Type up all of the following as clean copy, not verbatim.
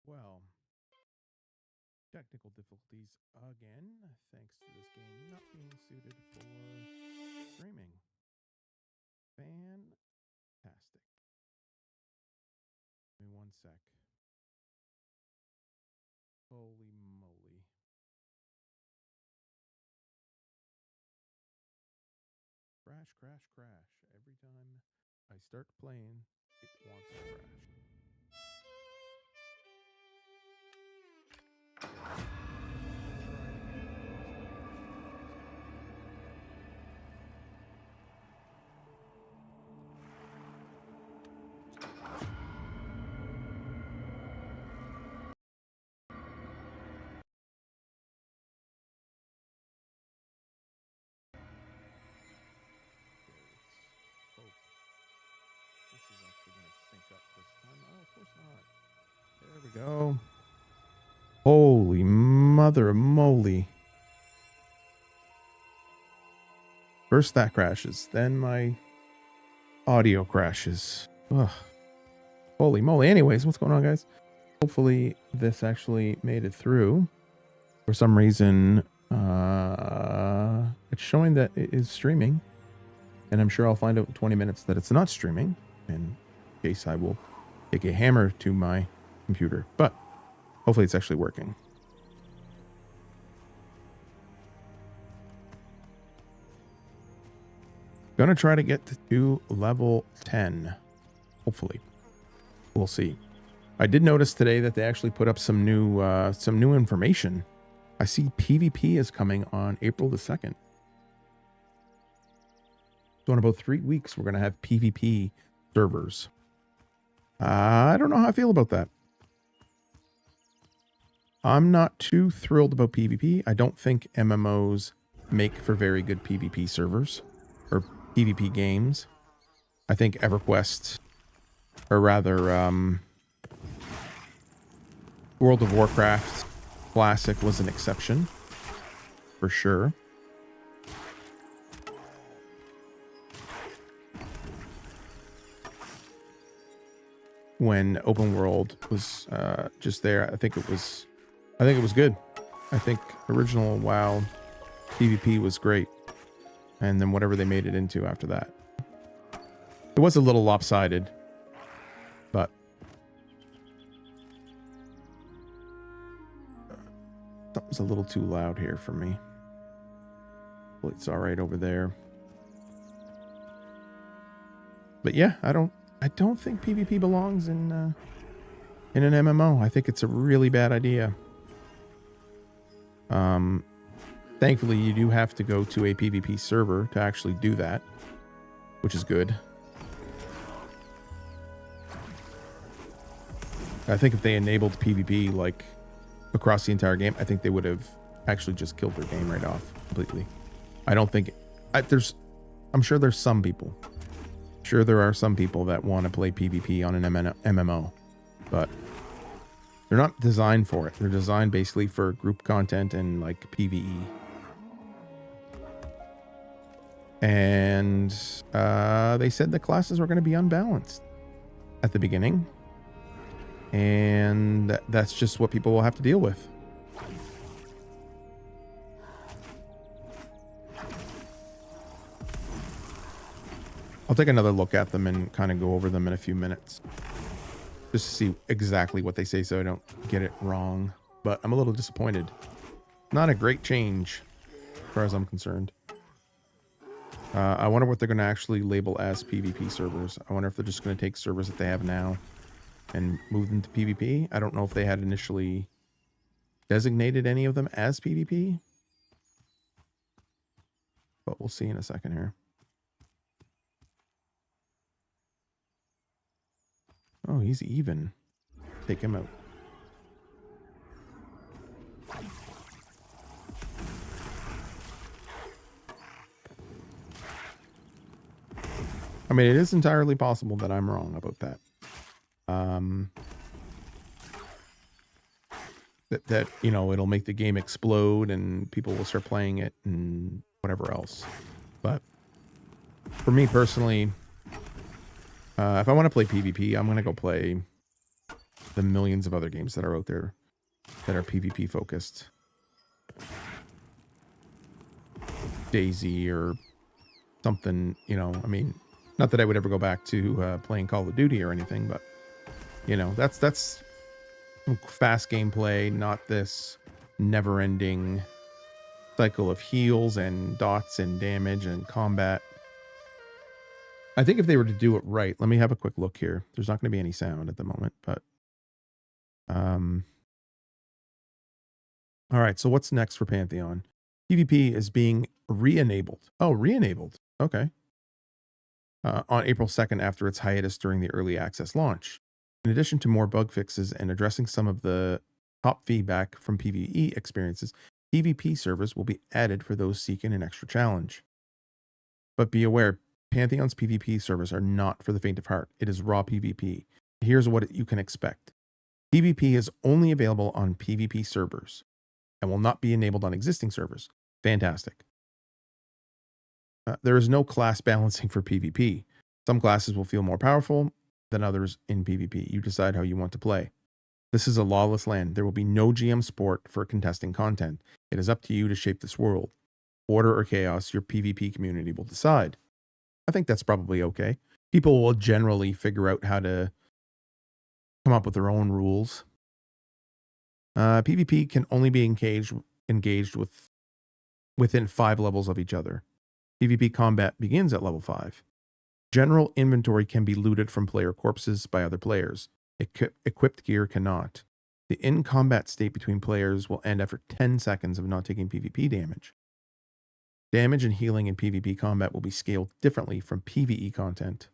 Well, technical difficulties again, thanks to this game not being suited for streaming. Fantastic. Give me one sec. Holy moly. Crash, crash, crash. Every time I start playing, it wants to crash. There we go. Holy mother of moly. First that crashes, then my audio crashes. Ugh. Holy moly. Anyways, what's going on, guys? Hopefully this actually made it through. For some reason, it's showing that it is streaming. And I'm sure I'll find out in 20 minutes that it's not streaming. In case I will take a hammer to my computer. But hopefully it's actually working. Gonna try to get to level 10. Hopefully. We'll see. I did notice today that they actually put up some new information. I see PvP is coming on April the 2nd. So in about 3 weeks, we're going to have PvP servers. I don't know how I feel about that. I'm not too thrilled about PvP. I don't think MMOs make for very good PvP servers or PvP games. I think EverQuest, or rather World of Warcraft Classic was an exception, for sure. When open world was just there, I think it was good. I think original WoW PvP was great, and then whatever they made it into after that, it was a little lopsided, but that was a little too loud here for me. Well, it's all right over there, but yeah, I don't think PvP belongs in an MMO. I think it's a really bad idea. Thankfully, you do have to go to a PvP server to actually do that, which is good. I think if they enabled PvP like across the entire game, I think they would have actually just killed their game right off completely. I don't think I'm sure there's some people. Sure, there are some people that want to play PvP on an MMO, but they're not designed for it. They're designed basically for group content and like PvE. And they said the classes were going to be unbalanced at the beginning. And that's just what people will have to deal with. I'll take another look at them and kind of go over them in a few minutes, just to see exactly what they say so I don't get it wrong. But I'm a little disappointed. Not a great change as far as I'm concerned. I wonder what they're going to actually label as PvP servers. I wonder if they're just going to take servers that they have now and move them to PvP. I don't know if they had initially designated any of them as PvP, but we'll see in a second here. Oh, he's even. Take him out. I mean, it is entirely possible that I'm wrong about that. That you know, it'll make the game explode and people will start playing it and whatever else. But for me personally, if I want to play PvP, I'm going to go play the millions of other games that are out there that are PvP focused. Daisy or something, you know, I mean, not that I would ever go back to playing Call of Duty or anything, but you know, that's fast gameplay, not this never-ending cycle of heals and dots and damage and combat. I think if they were to do it right, let me have a quick look here. There's not going to be any sound at the moment, but all right, so what's next for Pantheon? PvP is being re-enabled. Oh, re-enabled. Okay. On April 2nd after its hiatus during the early access launch. In addition to more bug fixes and addressing some of the top feedback from PvE experiences, PvP servers will be added for those seeking an extra challenge. But be aware, Pantheon's PvP servers are not for the faint of heart. It is raw PvP. Here's what you can expect. PvP is only available on PvP servers and will not be enabled on existing servers. Fantastic. There is no class balancing for PvP. Some classes will feel more powerful than others in PvP. You decide how you want to play. This is a lawless land. There will be no GM sport for contesting content. It is up to you to shape this world. Order or chaos, your PvP community will decide. I think that's probably okay. People will generally figure out how to come up with their own rules. PvP can only be engaged within 5 levels of each other. PvP combat begins at level 5. General inventory can be looted from player corpses by other players. Equipped gear cannot. The in-combat state between players will end after 10 seconds of not taking PvP damage. Damage and healing in PvP combat will be scaled differently from PvE content.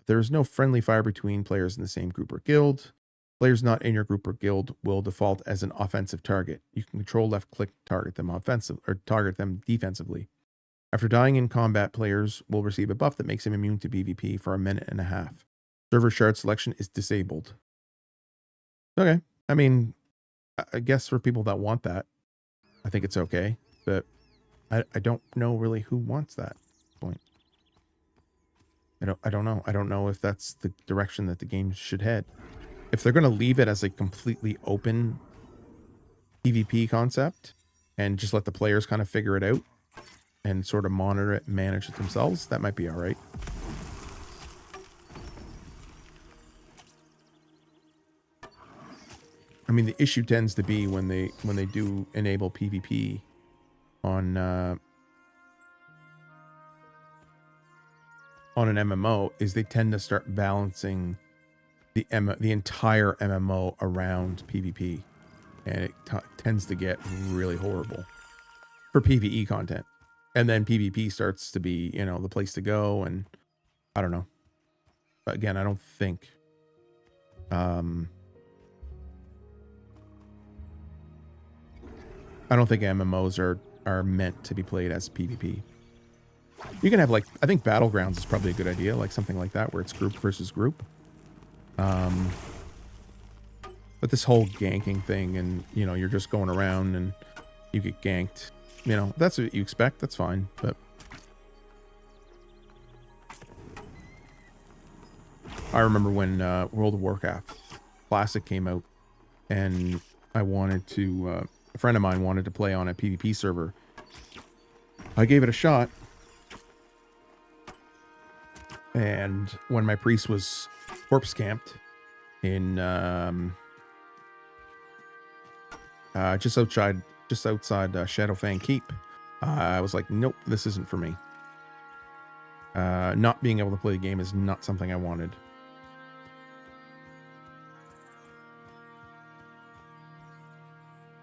There is no friendly fire between players in the same group or guild. Players not in your group or guild will default as an offensive target. You can control left-click target them target them defensively. After dying in combat, players will receive a buff that makes them immune to PvP for a minute and a half. Server shard selection is disabled. Okay. I mean, I guess for people that want that, I think it's okay. But I don't know really who wants that point. I don't know. I don't know if that's the direction that the game should head. If they're going to leave it as a completely open PvP concept and just let the players kind of figure it out and sort of monitor it and manage it themselves, that might be all right. I mean, the issue tends to be when they do enable PvP on an MMO is they tend to start balancing the entire MMO around PvP, and it tends to get really horrible for PvE content. And then PvP starts to be, you know, the place to go, and I don't know. But again, I don't think MMOs are meant to be played as PvP. You can have, like, I think Battlegrounds is probably a good idea, like something like that, where it's group versus group. But this whole ganking thing, and, you know, you're just going around and you get ganked, you know, that's what you expect. That's fine. But I remember when World of Warcraft Classic came out, and I wanted to, a friend of mine wanted to play on a PvP server. I gave it a shot. And when my priest was corpse camped in just outside Shadowfang Keep, I was like, nope, this isn't for me. Not being able to play the game is not something I wanted.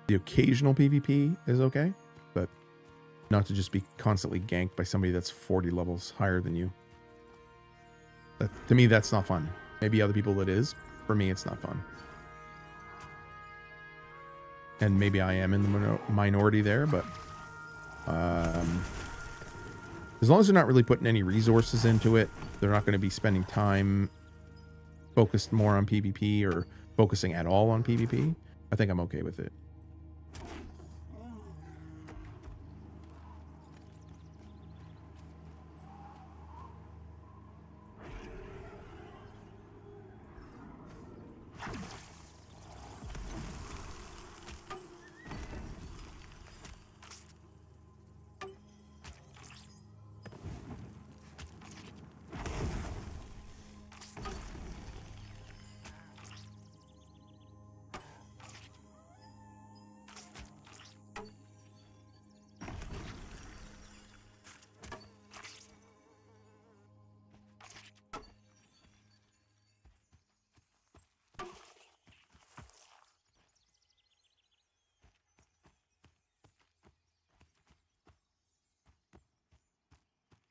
The occasional PvP is okay, but not to just be constantly ganked by somebody that's 40 levels higher than you. To me, that's not fun. Maybe other people it is. For me, it's not fun. And maybe I am in the minority there, but as long as they're not really putting any resources into it, they're not going to be spending time focused more on PvP or focusing at all on PvP, I think I'm okay with it.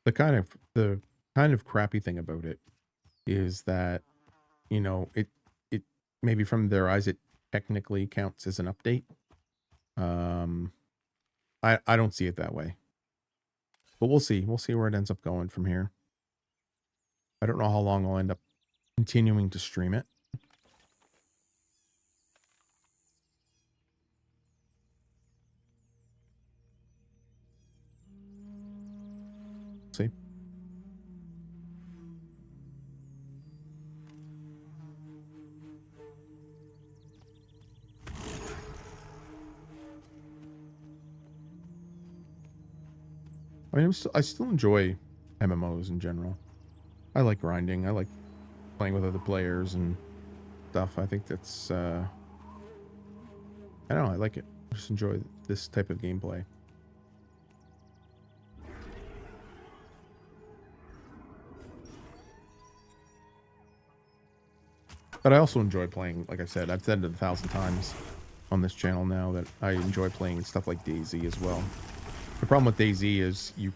The kind of crappy thing about it is that, you know, it maybe from their eyes it technically counts as an update. Um I don't see it that way. But we'll see. We'll see where it ends up going from here. I don't know how long I'll end up continuing to stream it. See. I mean, I still enjoy MMOs in general. I like grinding. I like playing with other players and stuff. I think that's, I don't know, I like it. I just enjoy this type of gameplay. But I also enjoy playing, like I said, I've said it 1,000 times on this channel now that I enjoy playing stuff like DayZ as well. The problem with DayZ is you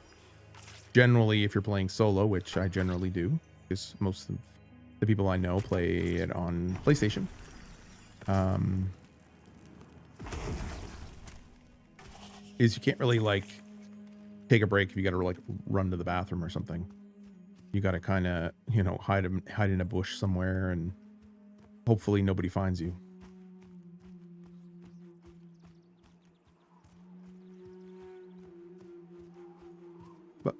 generally, if you're playing solo, which I generally do, because most of the people I know play it on PlayStation. Is you can't really like take a break if you got to like run to the bathroom or something. You got to kind of, you know, hide in a bush somewhere and hopefully nobody finds you. But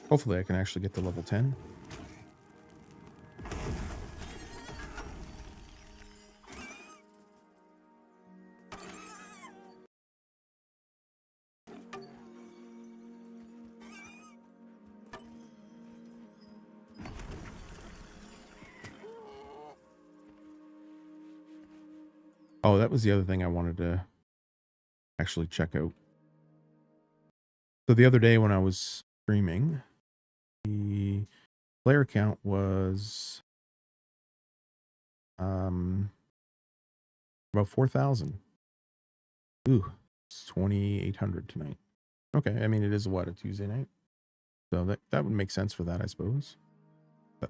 hopefully I can actually get to level 10. Oh, that was the other thing I wanted to actually check out. So the other day when I was streaming, the player count was about 4,000. Ooh, it's 2,800 tonight. Okay, I mean it is what, a Tuesday night, so that would make sense for that, I suppose. But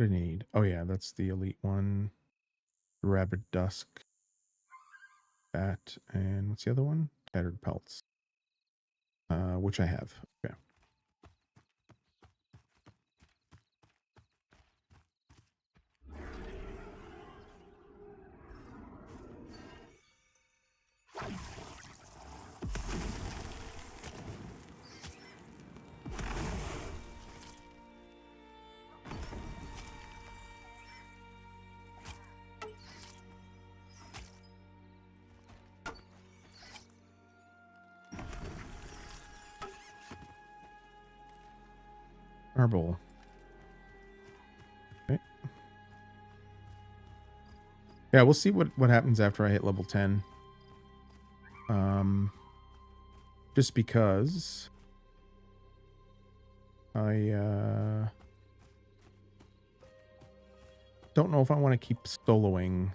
what did I need? Oh yeah, that's the elite one. Rabid Dusk. That, and what's the other one? Tattered Pelts. which I have. Okay. Marble. Okay. Yeah, we'll see what happens after I hit level 10. Just because I don't know if I want to keep soloing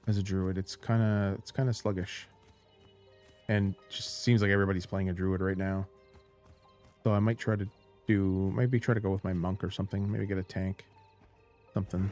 as a druid. It's kind of sluggish, and just seems like everybody's playing a druid right now. So I might try to maybe try to go with my monk or something. Maybe get a tank, something.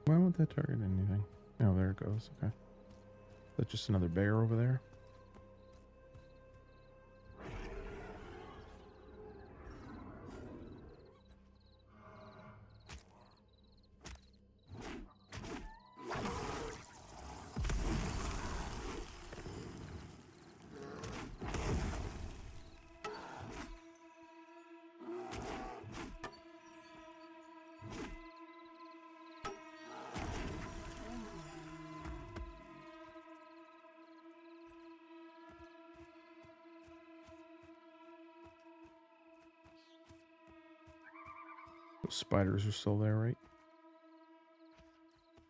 Why won't that target anything? Oh, there it goes. Okay. That's just another bear over there. Those spiders are still there, right?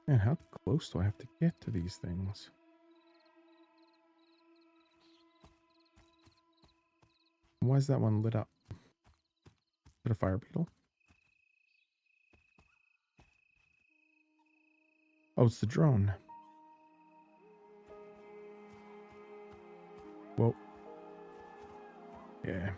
Man, how close do I have to get to these things? Why is that one lit up? Is it a fire beetle? Oh, it's the drone. Whoa. Yeah.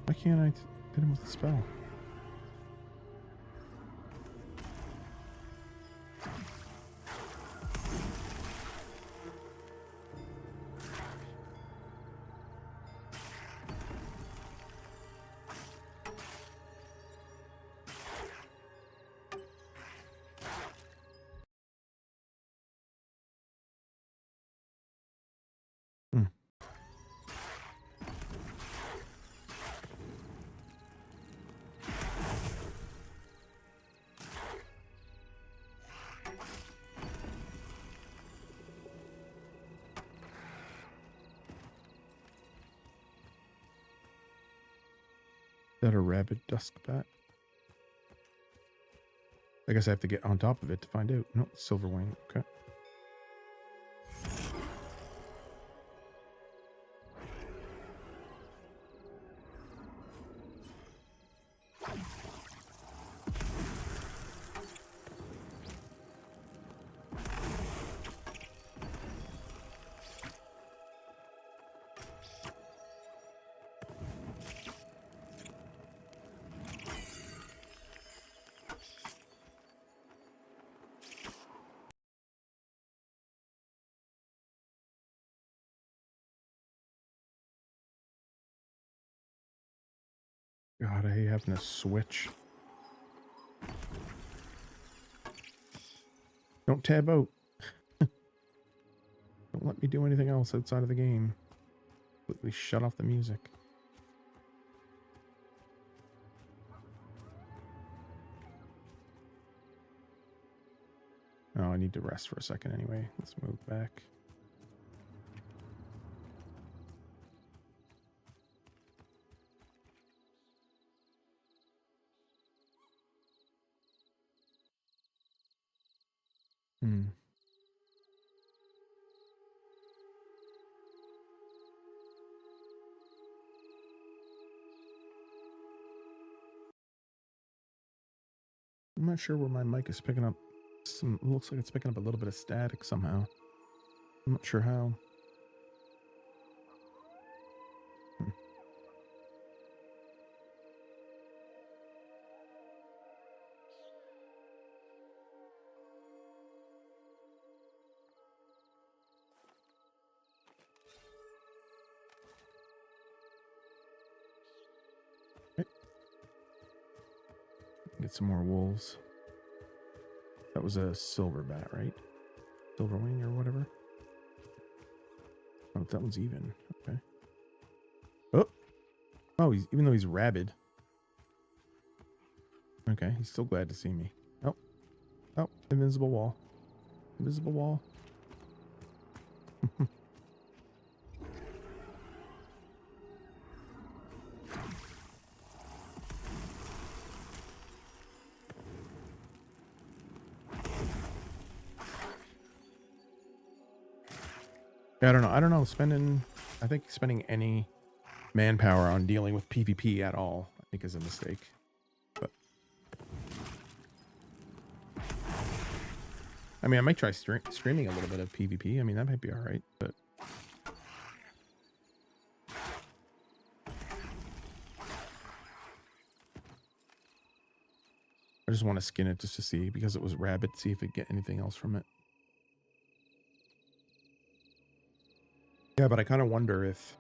Why can't I hit him with a spell? Hmm. Is that a rabid dusk bat? I guess I have to get on top of it to find out. No, silver wing. Okay. God, I hate having to switch. Don't tab out. Don't let me do anything else outside of the game. Completely shut off the music. Oh, I need to rest for a second anyway. Let's move back. I'm not sure where my mic is picking up. It looks like it's picking up a little bit of static somehow. I'm not sure how. Okay. Get some more wolves. That was a silver bat, right? Silver wing or whatever. Oh, that one's even. Okay. Oh, even though he's rabid. Okay, he's still glad to see me. Oh, invisible wall. Invisible wall. Yeah, I don't know. I don't know. I think spending any manpower on dealing with PvP at all, I think is a mistake. But I mean, I might try streaming a little bit of PvP. I mean, that might be all right, but I just want to skin it just to see, because it was rabid, see if it get anything else from it. Yeah, but I kind of wonder if,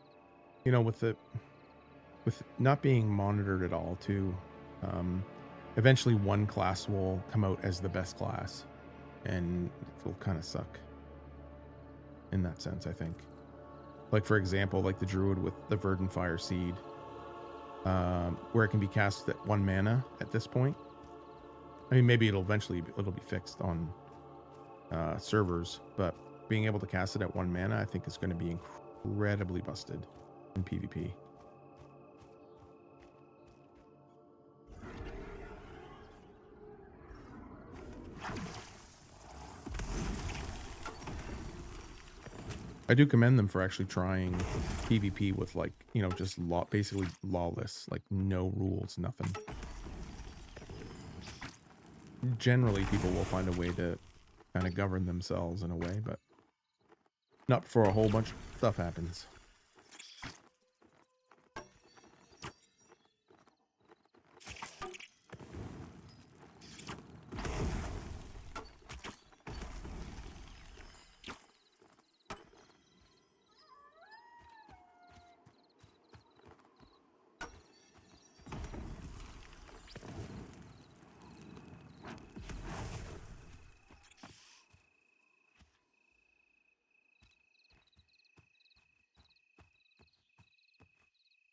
you know, with not being monitored at all too, eventually one class will come out as the best class, and it'll kind of suck in that sense, I think. Like, for example, like the Druid with the Verdant Fire Seed, where it can be cast at 1 mana at this point. I mean, maybe it'll be fixed on servers, but being able to cast it at 1 mana, I think is going to be incredibly busted in PvP. I do commend them for actually trying PvP with, like, you know, just basically lawless, like no rules, nothing. Generally, people will find a way to kind of govern themselves in a way, but not before a whole bunch of stuff happens.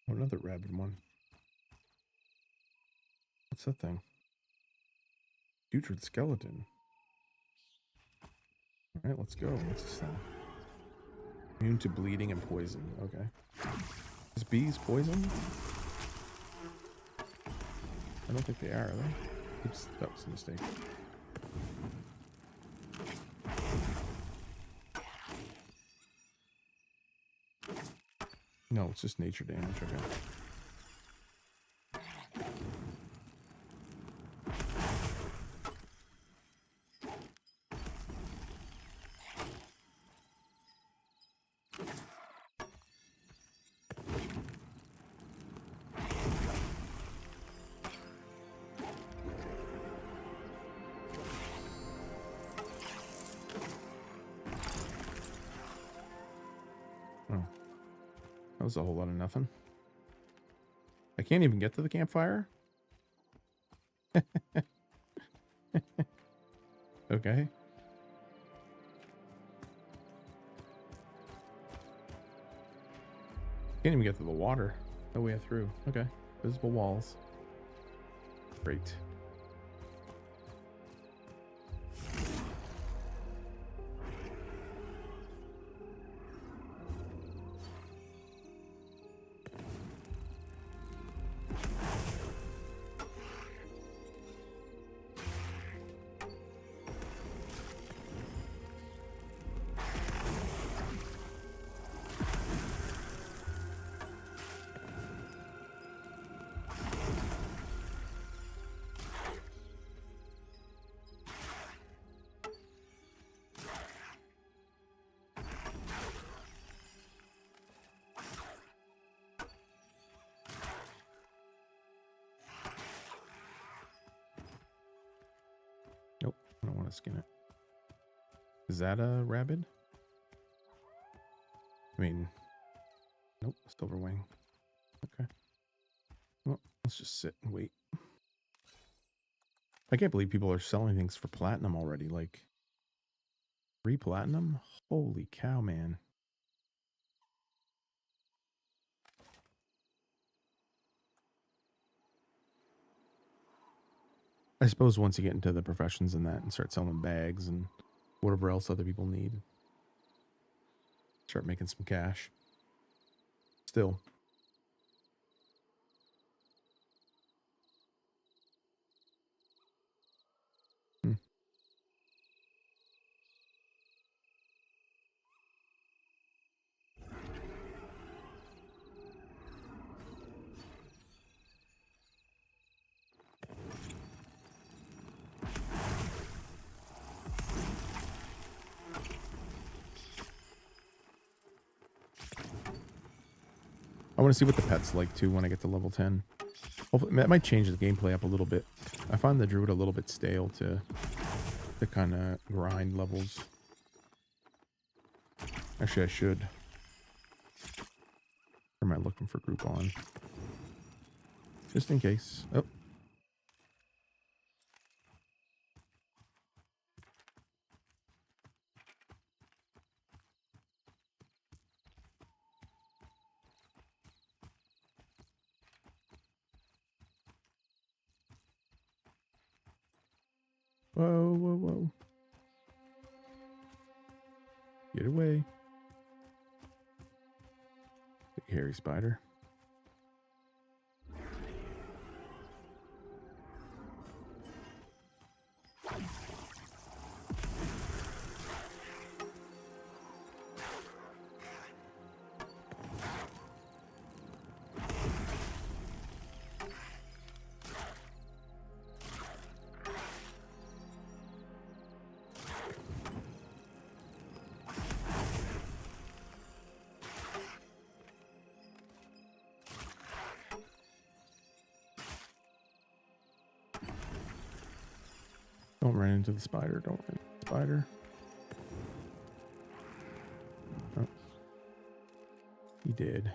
Oh, another rabid one. What's that thing? Putrid skeleton. All right, let's go. What's this thing? Immune to bleeding and poison. Okay. Is bees poison? I don't think they are they? Oops, that was a mistake. No, it's just nature damage. Okay. Oh, that was a whole lot of nothing. I can't even get to the campfire? Okay. Can't even get to the water. No way through. Okay. Visible walls. Great. Nope. I don't want to skin it. Is that a rabbit? I mean, nope. Silver wing. Okay. Well, let's just sit and wait. I can't believe people are selling things for platinum already. Like, 3 platinum? Holy cow, man. I suppose once you get into the professions and that and start selling bags and whatever else other people need, start making some cash. Still. I want to see what the pet's like too when I get to level 10. Hopefully, that might change the gameplay up a little bit. I find the druid a little bit stale to kind of grind levels. Actually, I should. Or am I looking for group on? Just in case. Oh. Whoa, whoa, whoa. Get away. Big hairy spider. Don't run into the spider. Don't run into the spider. Oh. He did.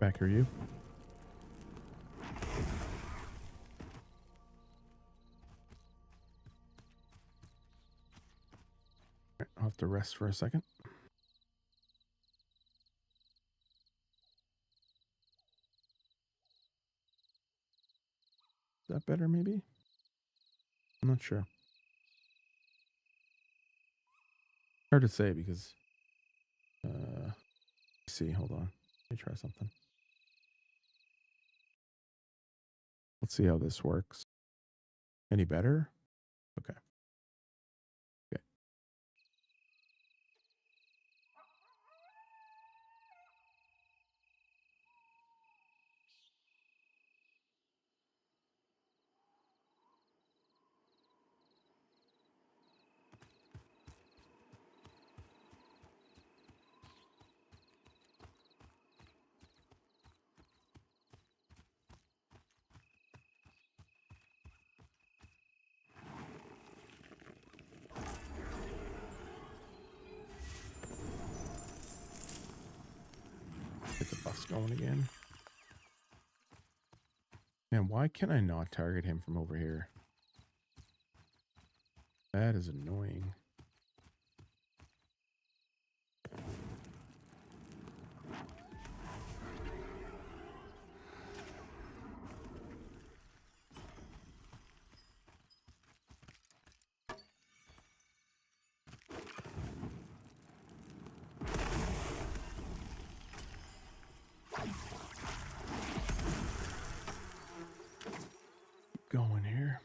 Back are you? Right, I'll have to rest for a second. Is that better, maybe? I'm not sure. Hard to say because see, hold on. Let me try something. Let's see how this works. Any better? Okay. Okay. Get the buffs going again. Man, why can I not target him from over here? That is annoying. Going here.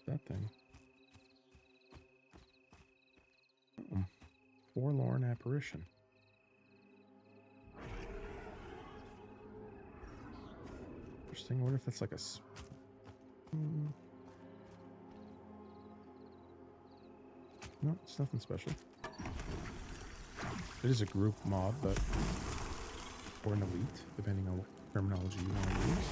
That thing. Forlorn apparition. Interesting. I wonder if that's like a... No, it's nothing special. It is a group mob, but... Or an elite, depending on what terminology you want to use.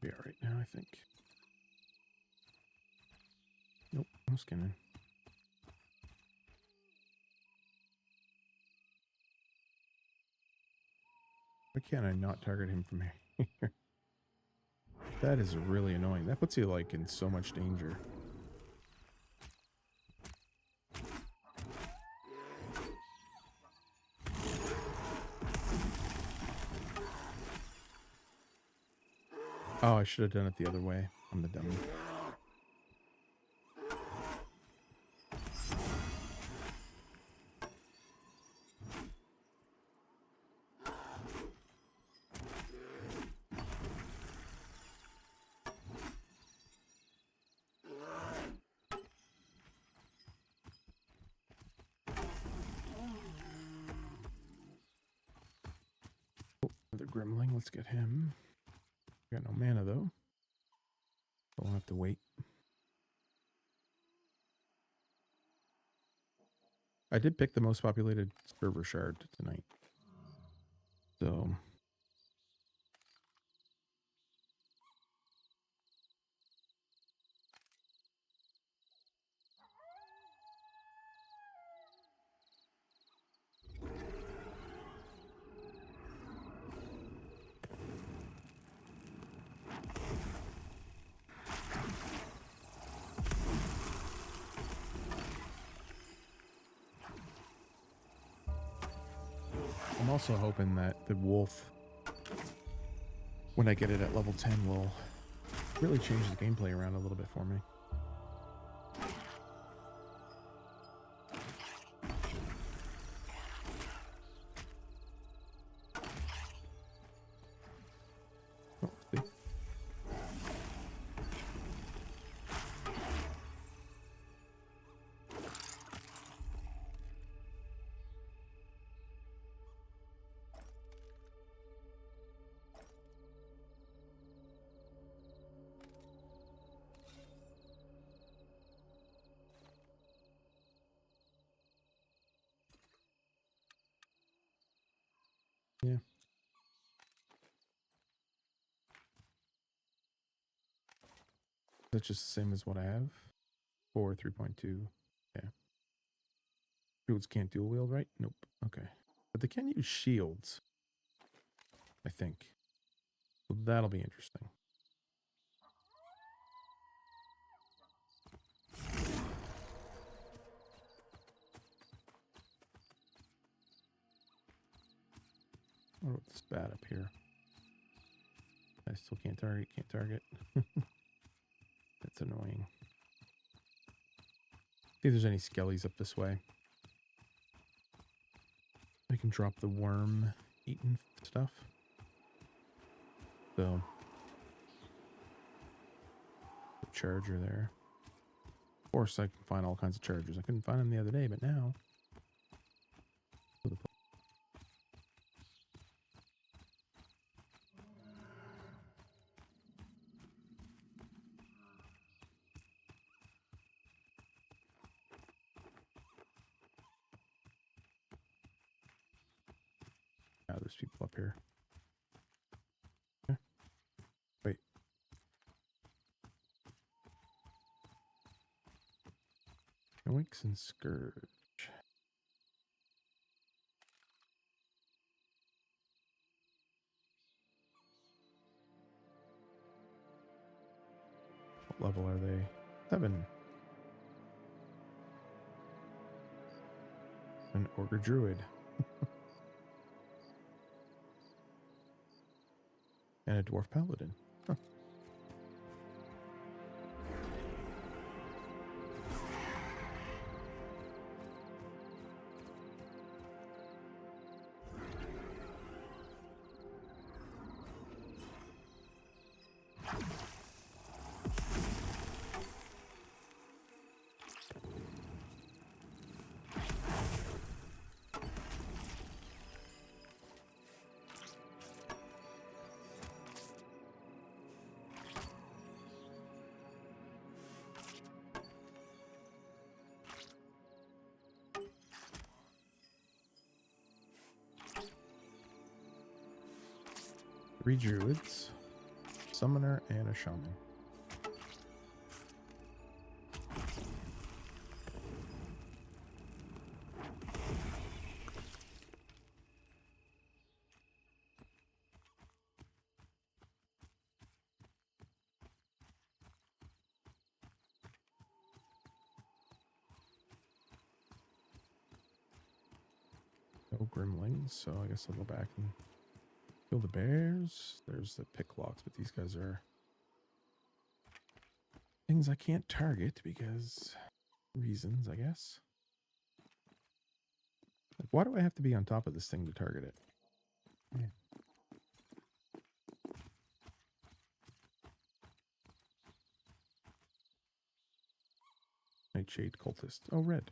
Be all right now, I think. Nope, no skinning. Why can't I not target him from here? That is really annoying. That puts you, like, in so much danger. Oh, I should have done it the other way. I'm the dummy. Oh, another Gremling. Let's get him. Got no mana, though. So I'll have to wait. I did pick the most populated server shard tonight. So... I'm also hoping that the wolf, when I get it at level 10, will really change the gameplay around a little bit for me. Yeah. That's just the same as what I have. 4, 3.2. Yeah. Druids can't dual wield, right? Nope. Okay. But they can use shields, I think. So that'll be interesting. What about this bat up here? I still can't target. That's annoying. See if there's any skellies up this way. I can drop the worm eaten stuff. So, the charger there. Of course, I can find all kinds of chargers. I couldn't find them the other day, but now. Now there's people up here. Okay. Wait. Oinks and Scourge. What level are they? 7. An Ogre Druid. And a Dwarf Paladin. Huh. Three druids, summoner, and a shaman. No gremlins, so I guess I'll go back and kill the bears. There's the picklocks, but these guys are things I can't target because reasons, I guess. Like, why do I have to be on top of this thing to target it? Yeah. Nightshade cultist. Oh, red.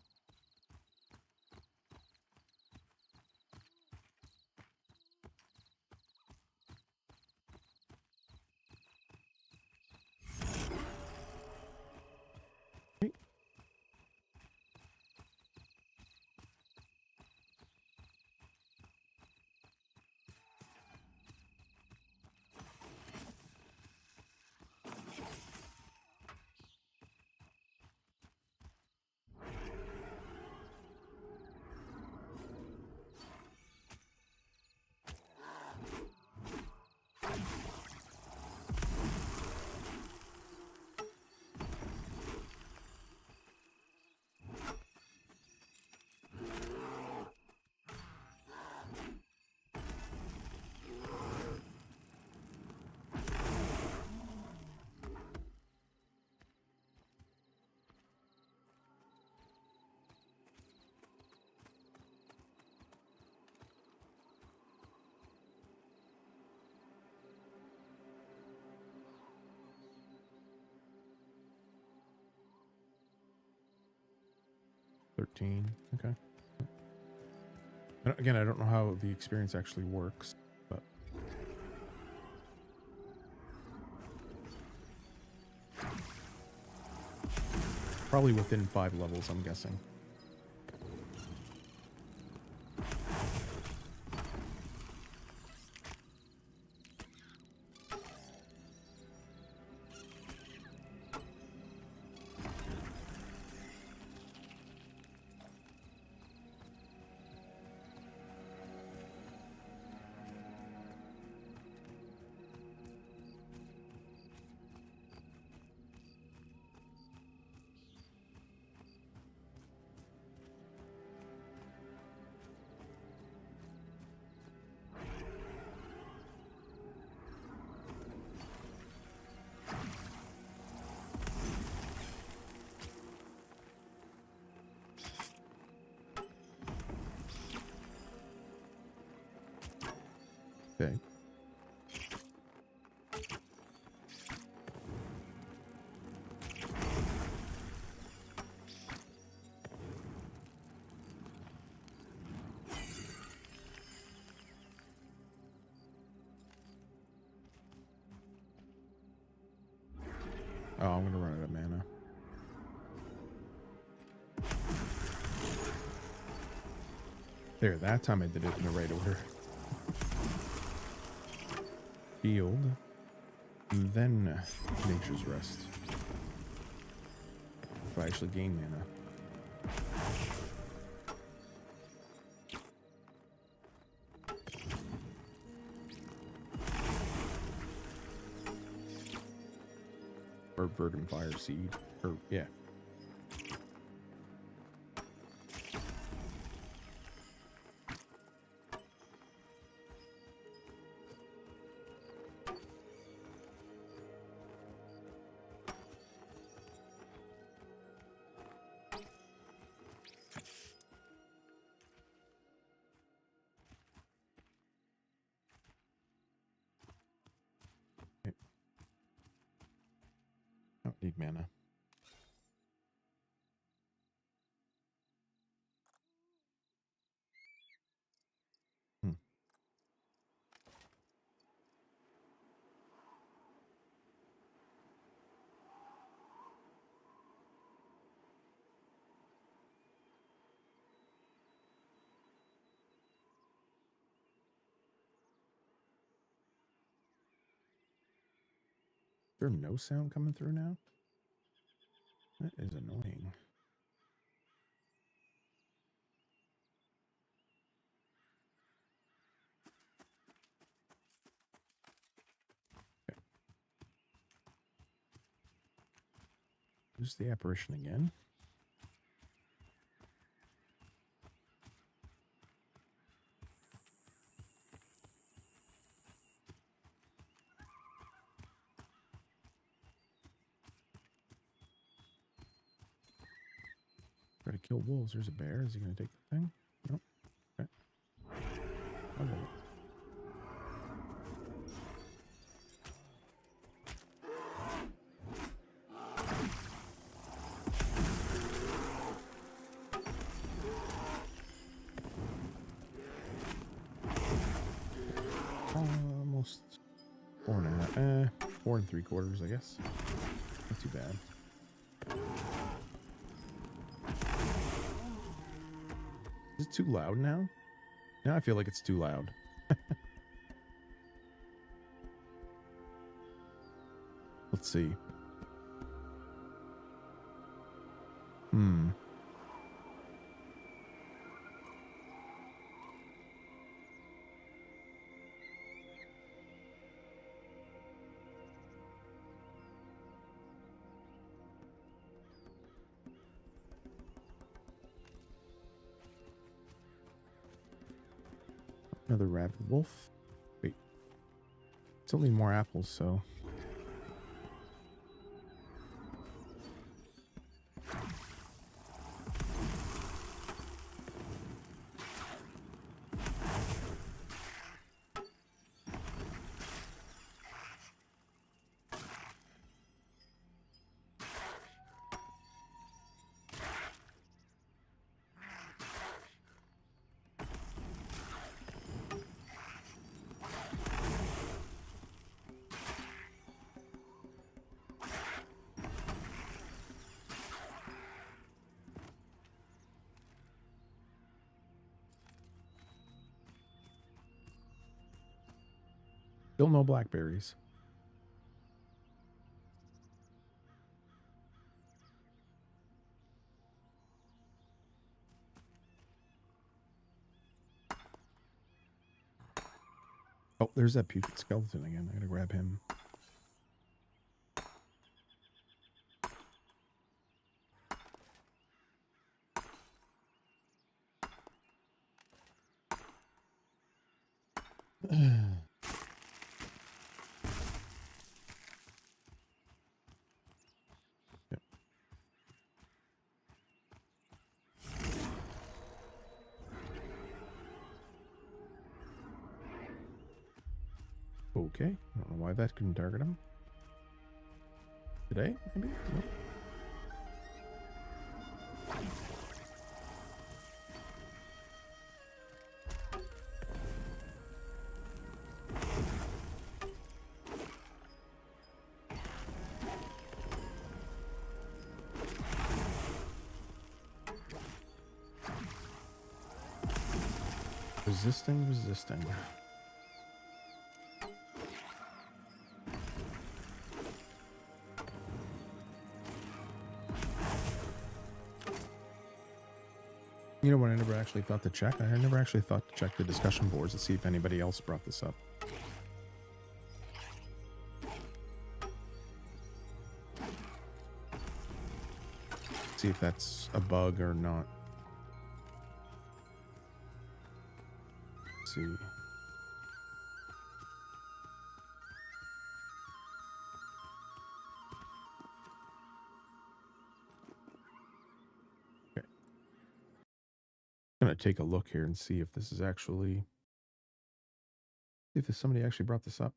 Okay. Again, I don't know how the experience actually works, but probably within 5 levels, I'm guessing. Okay. Oh, I'm gonna run out of mana. There, that time I did it in the right order. Field. And then Nature's Rest. If I actually gain mana. Or Verdant Fire Seed. Or, yeah. Don't need mana. Is there no sound coming through now? That is annoying. Okay. Use the apparition again. Try to kill wolves. There's a bear. Is he going to take the thing? Nope. Okay. I'll go. Almost 4.5. 4 3/4, I guess. Not too bad. Is it too loud now? Now I feel like it's too loud. Let's see. Another rabid wolf. Wait. Still need more apples, so. Still no blackberries. Oh, there's that putrid skeleton again. I gotta grab him. Yep. Okay. I don't know why that couldn't target him. Today, maybe? Nope. Resisting. You know what I never actually thought to check? I never actually thought to check the discussion boards to see if anybody else brought this up. See if that's a bug or not. Let's see. Okay. I'm gonna take a look here and see if this is actually, if somebody actually brought this up.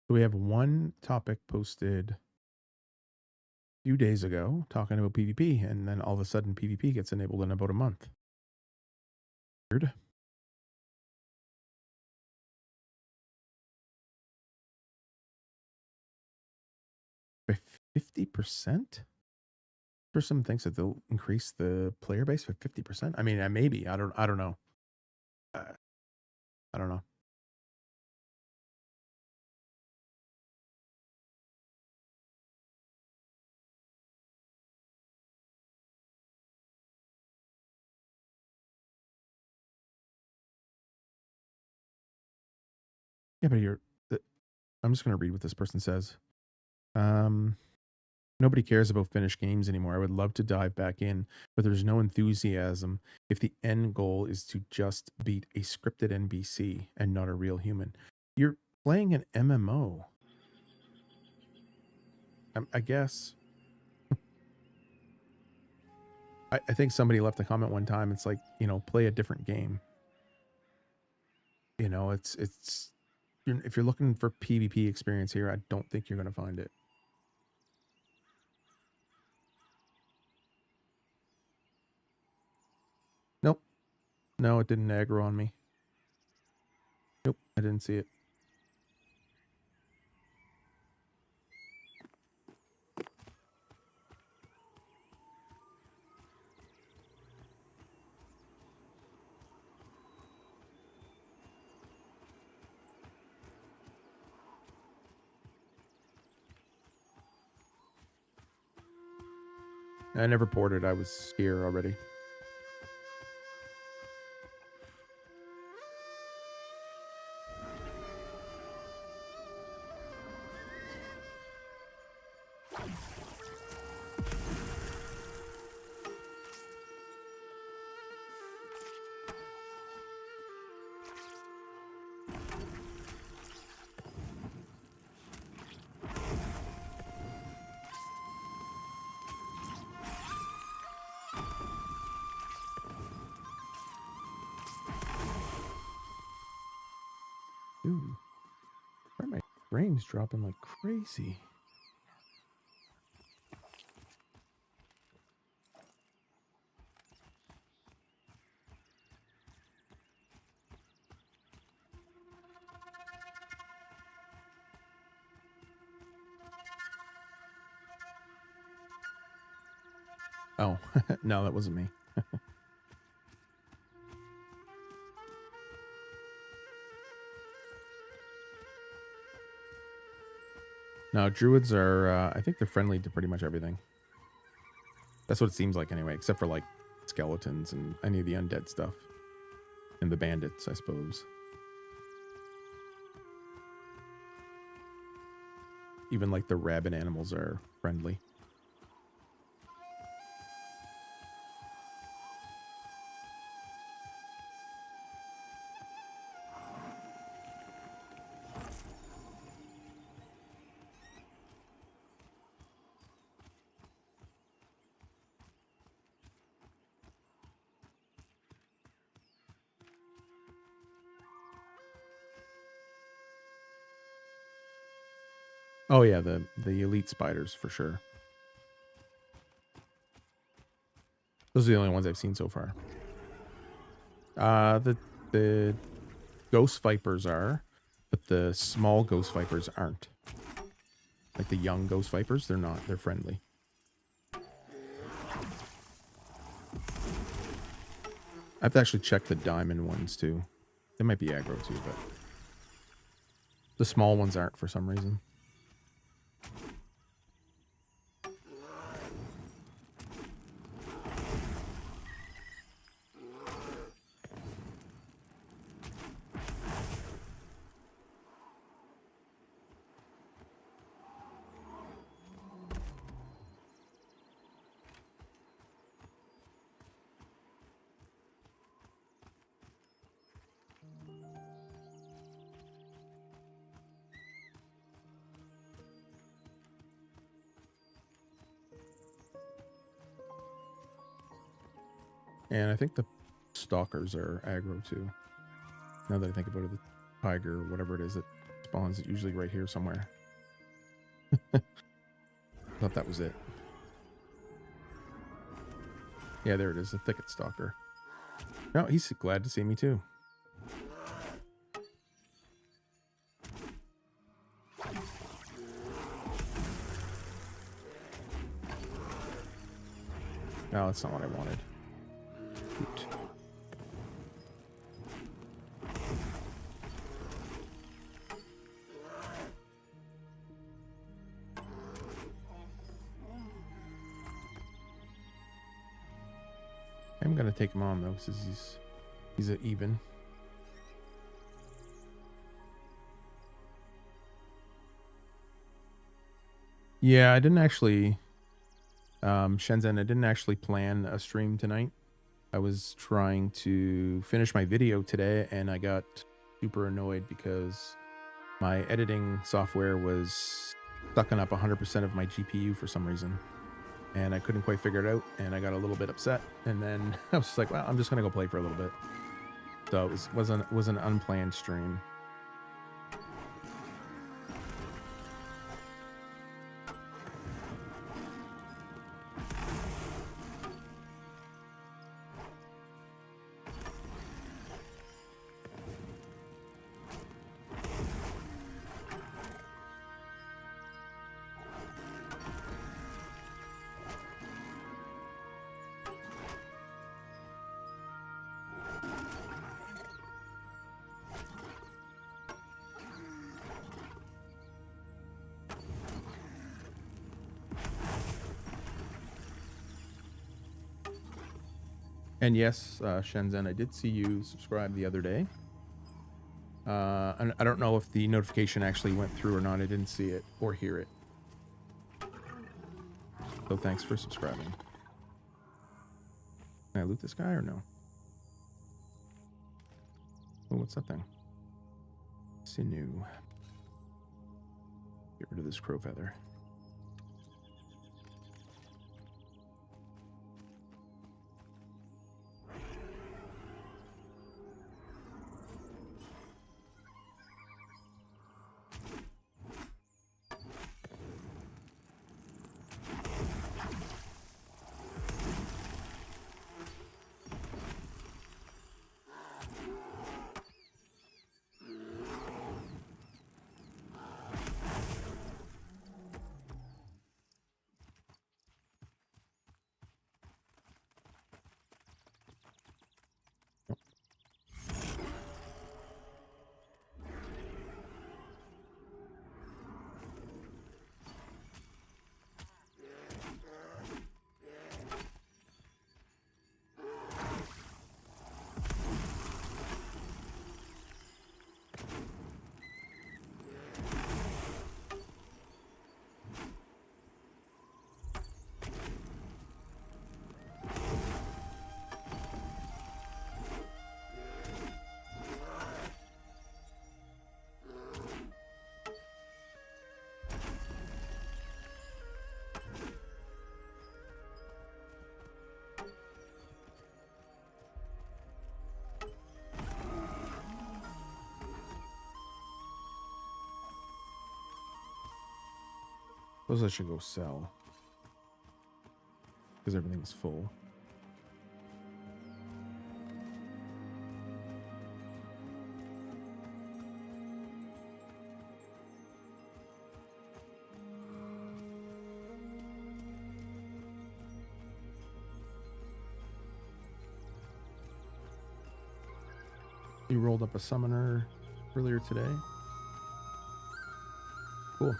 So we have one topic posted a few days ago talking about PvP, and then all of a sudden PvP gets enabled in about a month. Weird. By 50%? Person thinks that they'll increase the player base by 50%. I mean, maybe. I don't know. I don't know. Yeah, but I'm just going to read what this person says. Nobody cares about finished games anymore. I would love to dive back in, but there's no enthusiasm if the end goal is to just beat a scripted NPC and not a real human. You're playing an MMO. I guess. I think somebody left a comment one time. It's like, play a different game. It's if you're looking for PvP experience here, I don't think you're going to find it. Nope. No, it didn't aggro on me. Nope, I didn't see it. I never ported. I was here already. Dude, why are my frames dropping like crazy? Oh, no, that wasn't me. No, druids are, I think they're friendly to pretty much everything. That's what it seems like anyway, except for like skeletons and any of the undead stuff. And the bandits, I suppose. Even like the rabid animals are friendly. Oh yeah, the elite spiders for sure. Those are the only ones I've seen so far. The ghost vipers are, but the small ghost vipers aren't. Like the young ghost vipers, they're not. They're friendly. I have to actually check the diamond ones too. They might be aggro too, but the small ones aren't for some reason. And I think the stalkers are aggro too. Now that I think about it, the tiger, whatever it is that spawns, it usually right here somewhere. Thought that was it. Yeah, there it is, the thicket stalker. No, he's glad to see me too. No, that's not what I wanted. Shoot. I'm gonna take him on though, because he's an even. Yeah, I didn't actually, Shenzhen, I didn't actually plan a stream tonight. I was trying to finish my video today, and I got super annoyed because my editing software was sucking up 100% of my GPU for some reason. And I couldn't quite figure it out, and I got a little bit upset. And then I was just like, well, I'm just going to go play for a little bit. So it was an unplanned stream. And yes, Shenzhen, I did see you subscribe the other day. And I don't know if the notification actually went through or not. I didn't see it or hear it. So thanks for subscribing. Can I loot this guy or no? Oh, what's that thing? Sinew. Get rid of this crow feather. Suppose I should go sell. Because everything's full. You rolled up a summoner earlier today. Cool.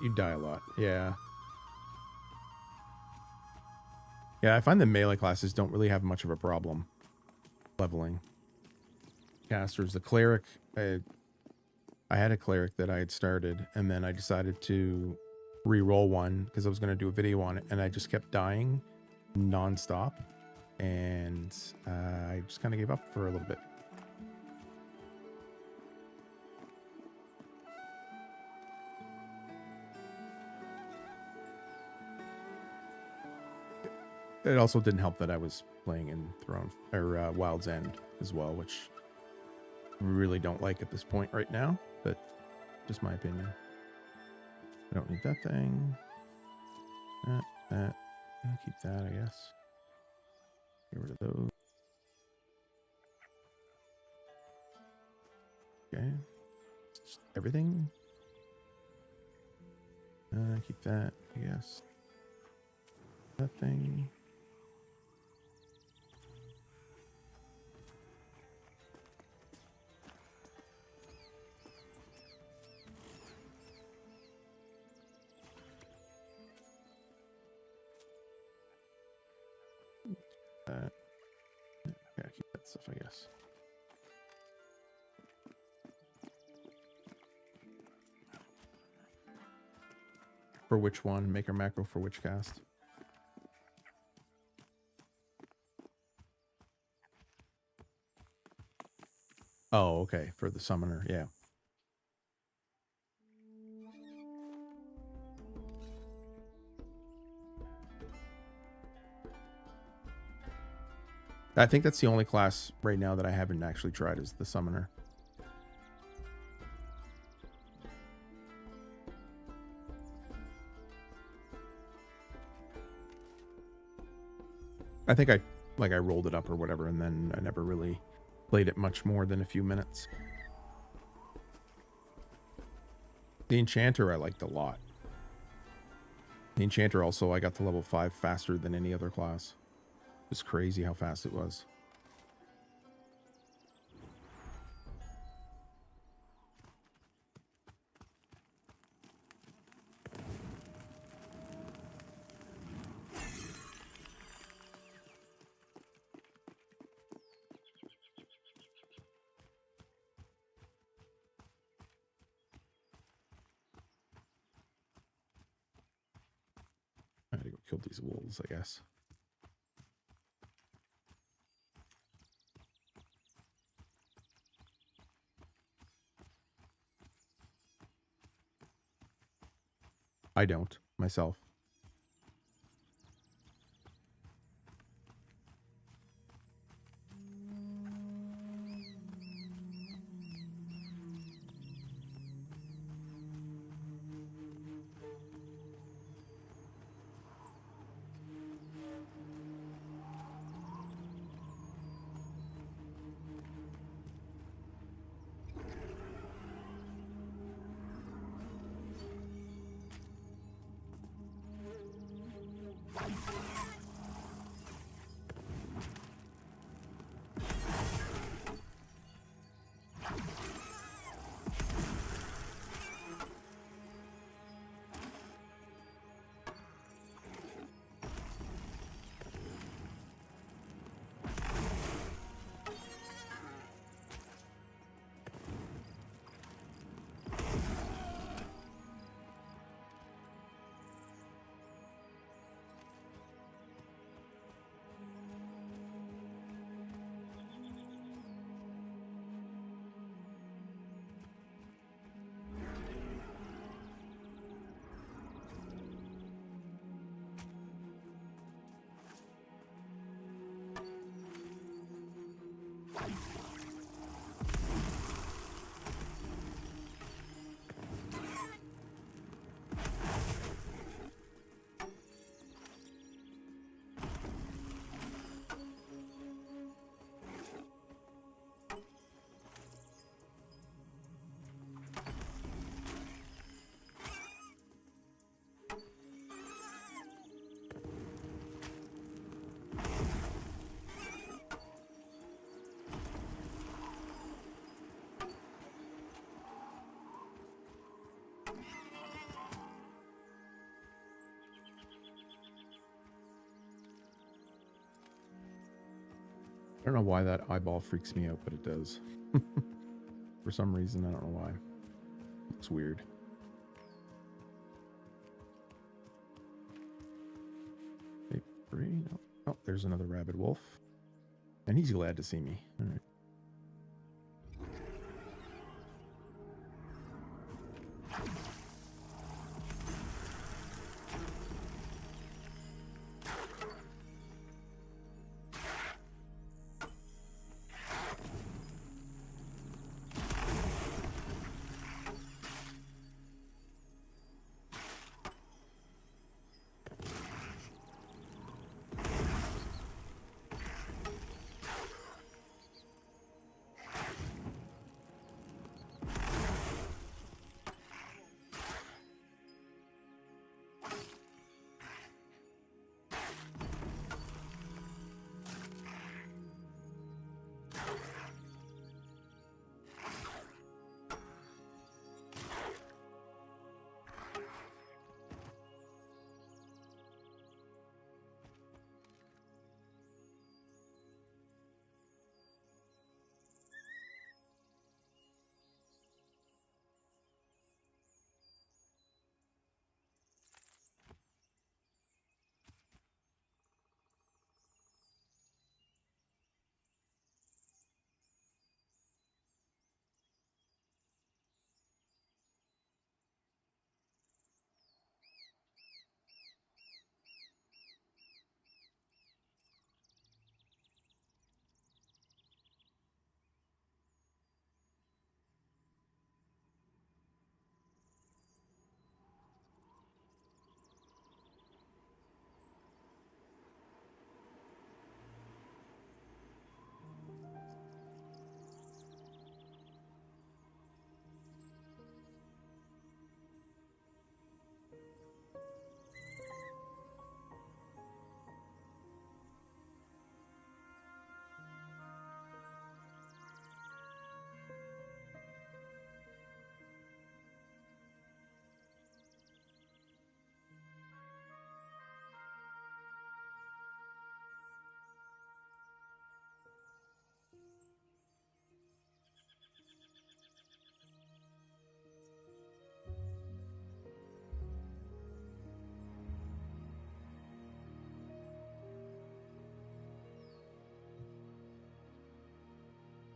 You die a lot. Yeah. Yeah, I find the melee classes don't really have much of a problem leveling. Casters, the cleric, I had a cleric that I had started, and then I decided to re-roll one because I was going to do a video on it, and I just kept dying non-stop, and I just kind of gave up for a little bit. It also didn't help that I was playing in Wild's End as well, which I really don't like at this point right now, but just my opinion. I don't need that thing. That. I'll keep that, I guess. Get rid of those. Okay. Just everything. Keep that, I guess. That thing. Yeah, keep that stuff, I guess. For which one? Make a macro for which cast? Oh, okay. For the summoner, yeah. I think that's the only class right now that I haven't actually tried is the summoner. I think I rolled it up or whatever, and then I never really played it much more than a few minutes. The Enchanter I liked a lot. The Enchanter also, I got to level 5 faster than any other class. It was crazy how fast it was. I had to go kill these wolves, I guess. I don't, myself. I don't know why that eyeball freaks me out, but it does. For some reason, I don't know why. Looks weird. Wait, three? Oh, there's another rabid wolf. And he's glad to see me. All right.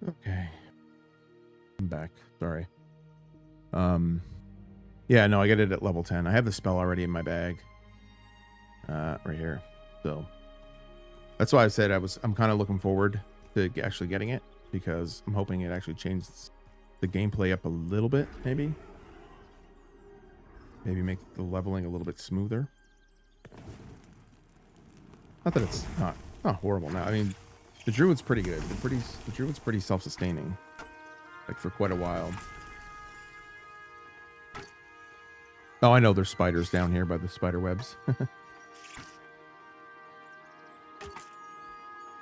Okay. I'm back. Sorry. Yeah, no, I get it at level 10. I have the spell already in my bag. Right here. So that's why I said I'm kind of looking forward to actually getting it, because I'm hoping it actually changes the gameplay up a little bit, maybe. Maybe make the leveling a little bit smoother. Not that it's not horrible now. I mean, the druid's pretty good. The druid's pretty self-sustaining, like for quite a while. Oh, I know there's spiders down here by the spider webs.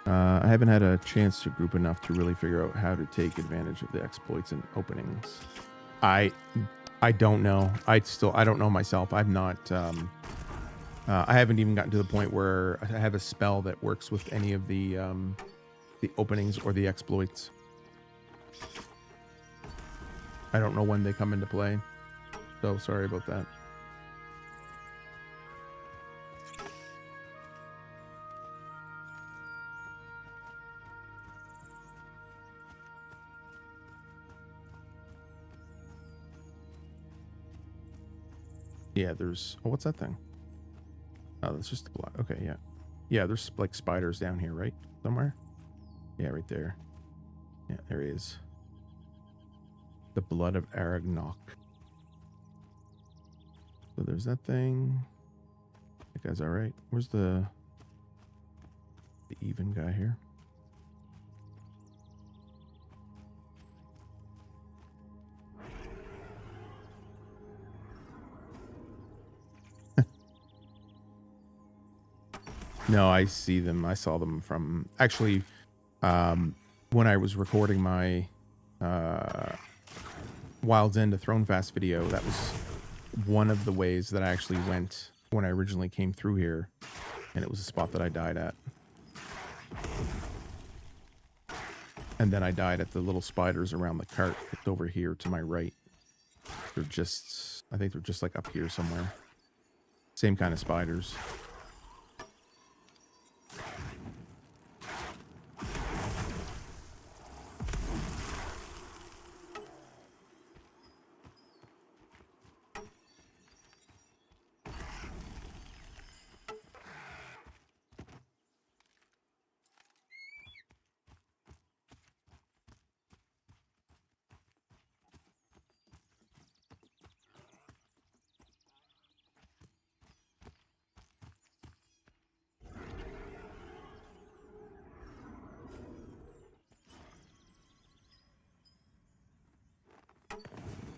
I haven't had a chance to group enough to really figure out how to take advantage of the exploits and openings. I don't know. I don't know myself. I'm not. I haven't even gotten to the point where I have a spell that works with any of the openings or the exploits. I don't know when they come into play. So sorry about that. Yeah, there's... Oh, what's that thing? Oh, that's just the block. Okay, yeah. Yeah, there's like spiders down here, right? Somewhere? Yeah, right there. Yeah, there he is. The blood of Aragnok. So there's that thing. That guy's alright. Where's the even guy here? No, I see them. I saw them from actually when I was recording my Wild's End to Throne Fast video. That was one of the ways that I actually went when I originally came through here, and it was a spot that I died at. And then I died at the little spiders around the cart over here to my right. They're just, I think they're just like up here somewhere. Same kind of spiders.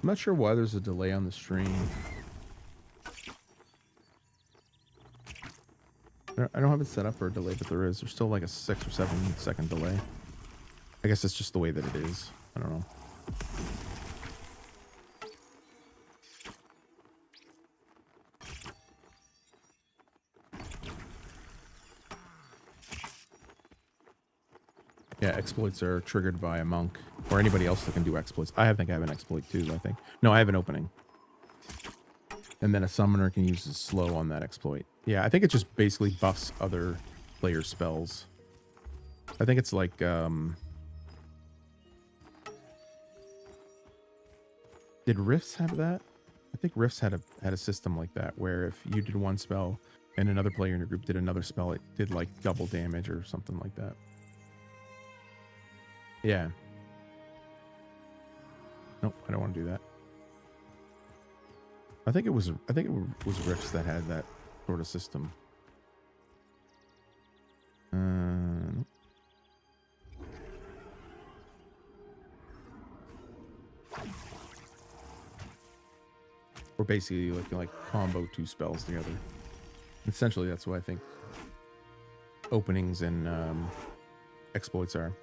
I'm not sure why there's a delay on the stream. I don't have it set up for a delay, but there is. There's still like a 6 or 7 second delay. I guess it's just the way that it is. I don't know. Yeah, exploits are triggered by a monk or anybody else that can do exploits. I think I have an exploit too, I think. No, I have an opening. And then a summoner can use his slow on that exploit. Yeah, I think it just basically buffs other players' spells. I think it's like, did Rifts have that? I think Rifts had a system like that, where if you did one spell and another player in your group did another spell, it did like double damage or something like that. Yeah. Nope, I don't want to do that. I think it was Rifts that had that sort of system. Or basically like combo 2 spells together. Essentially, that's what I think openings and exploits are.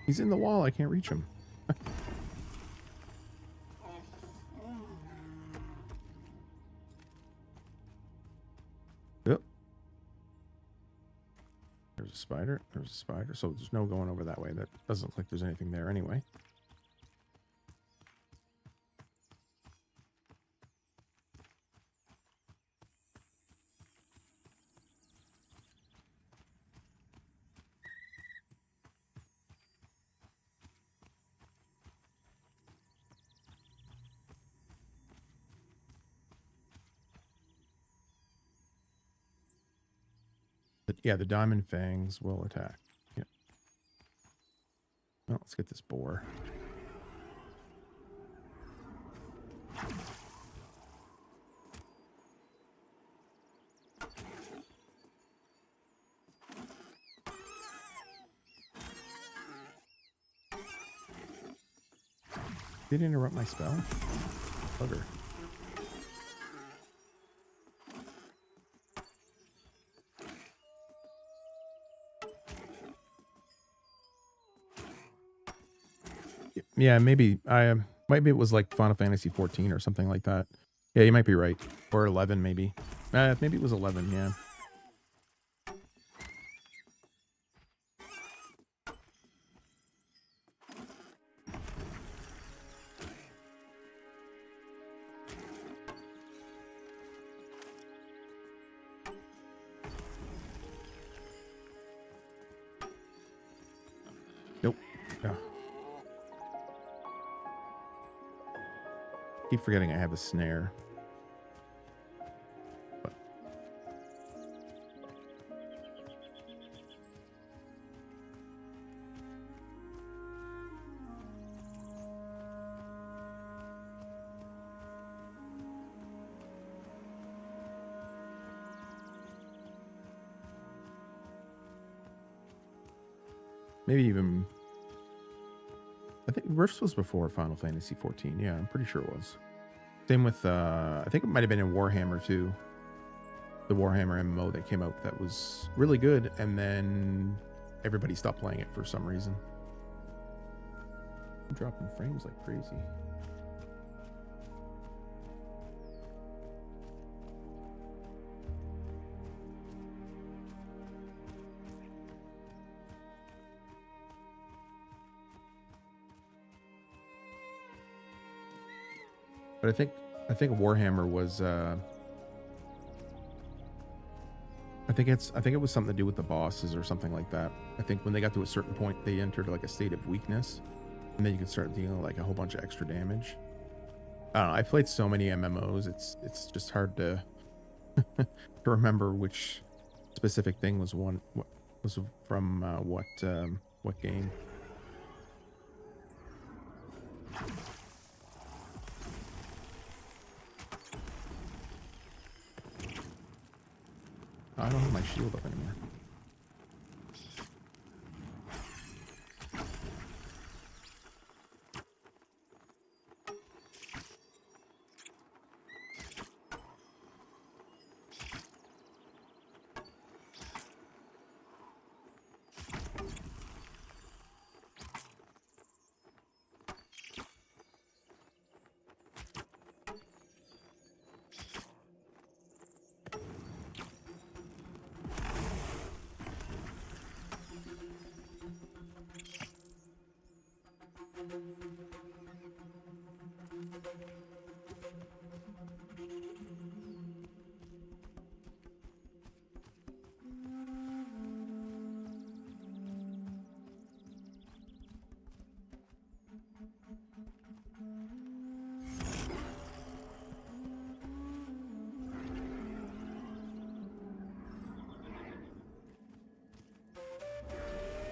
He's in the wall. I can't reach him. Yep. There's a spider. There's a spider. So there's no going over that way. That doesn't look like there's anything there anyway. But yeah, the diamond fangs will attack. Yeah. Well, let's get this boar. Did it interrupt my spell? Ogre. Yeah, maybe it was like Final Fantasy 14 or something like that. Yeah, you might be right. Or 11 maybe. Maybe it was 11, yeah. Oh. Keep forgetting I have a snare. But maybe even, I think Rifts was before Final Fantasy 14. Yeah, I'm pretty sure it was. Same with, I think it might have been in Warhammer too. The Warhammer MMO that came out that was really good, and then everybody stopped playing it for some reason. I'm dropping frames like crazy. But I think Warhammer was I think it was something to do with the bosses or something like that. I think when they got to a certain point, they entered like a state of weakness, and then you could start dealing like a whole bunch of extra damage. I don't know. I've played so many MMOs. It's just hard to to remember which specific thing was what was from what game. I don't have my shield up anymore.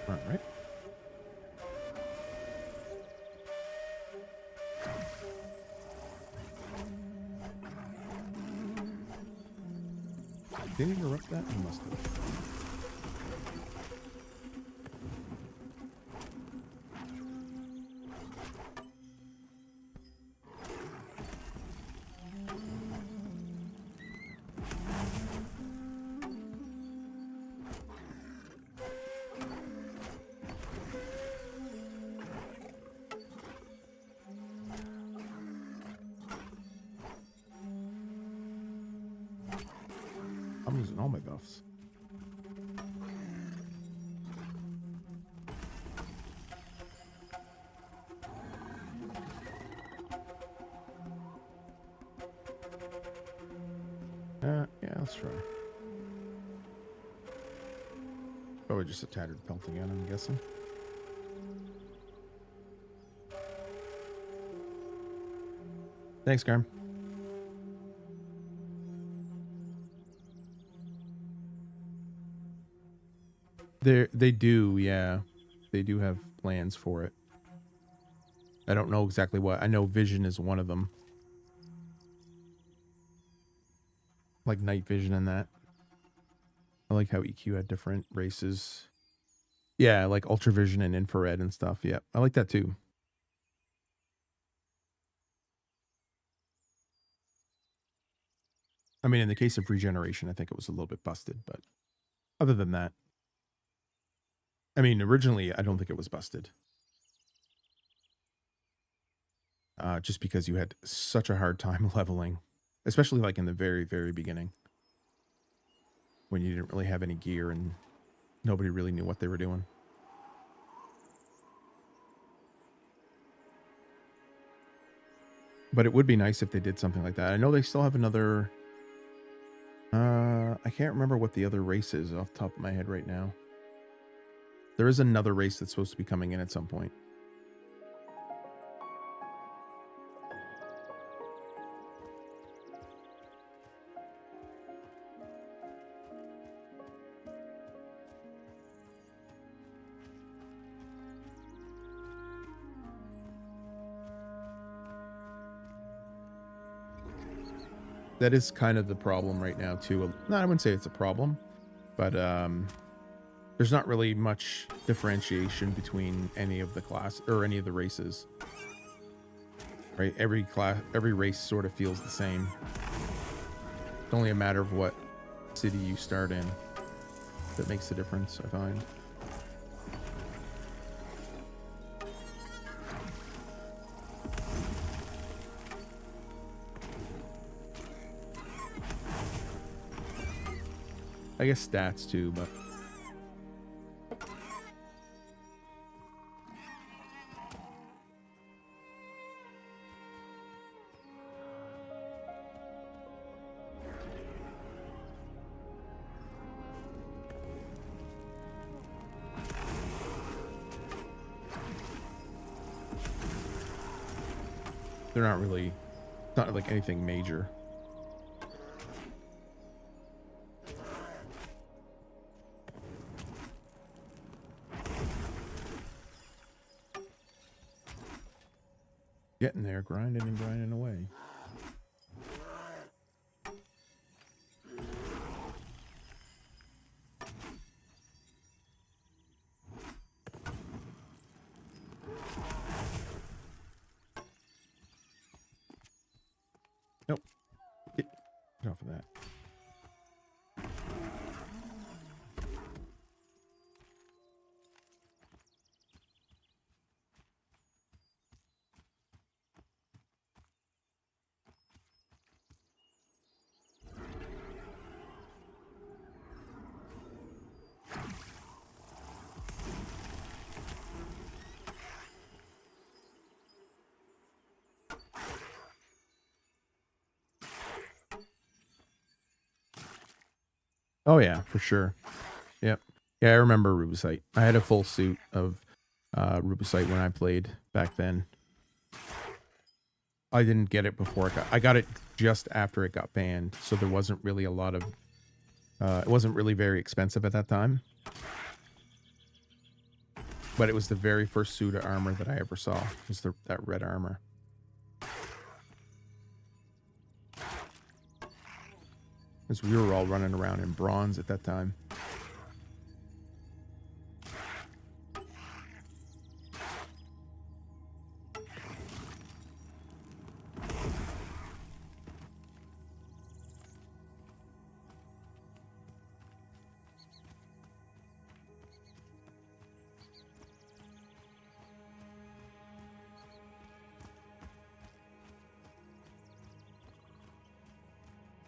All right. Did he interrupt that? He must have. I'm losing all my buffs. Yeah, let's try. Probably just a tattered pelt again, I'm guessing. Thanks, Garm. They do, yeah. They do have plans for it. I don't know exactly what. I know Vision is one of them. Like night vision and that. I like how EQ had different races. Yeah, like ultravision and infrared and stuff. Yeah, I like that too. I mean, in the case of regeneration, I think it was a little bit busted, but other than that, I mean, originally, I don't think it was busted. Just because you had such a hard time leveling, especially like in the very, very beginning when you didn't really have any gear and nobody really knew what they were doing. But it would be nice if they did something like that. I know they still have another... I can't remember what the other race is off the top of my head right now. There is another race that's supposed to be coming in at some point. That is kind of the problem right now too. No, I wouldn't say it's a problem, but there's not really much differentiation between any of the class or any of the races. Right? Every race sort of feels the same. It's only a matter of what city you start in that makes the difference, I find. I guess stats too, but they're not really, it's not like anything major. Getting there, grinding and grinding away. Nope. Get off of that. Oh yeah, for sure. Yep. Yeah, I remember Rubicite. I had a full suit of Rubicite when I played back then. I didn't get it before I got it just after it got banned, so there wasn't really a lot of it wasn't really very expensive at that time. But it was the very first suit of armor that I ever saw. Was that red armor. Because we were all running around in bronze at that time.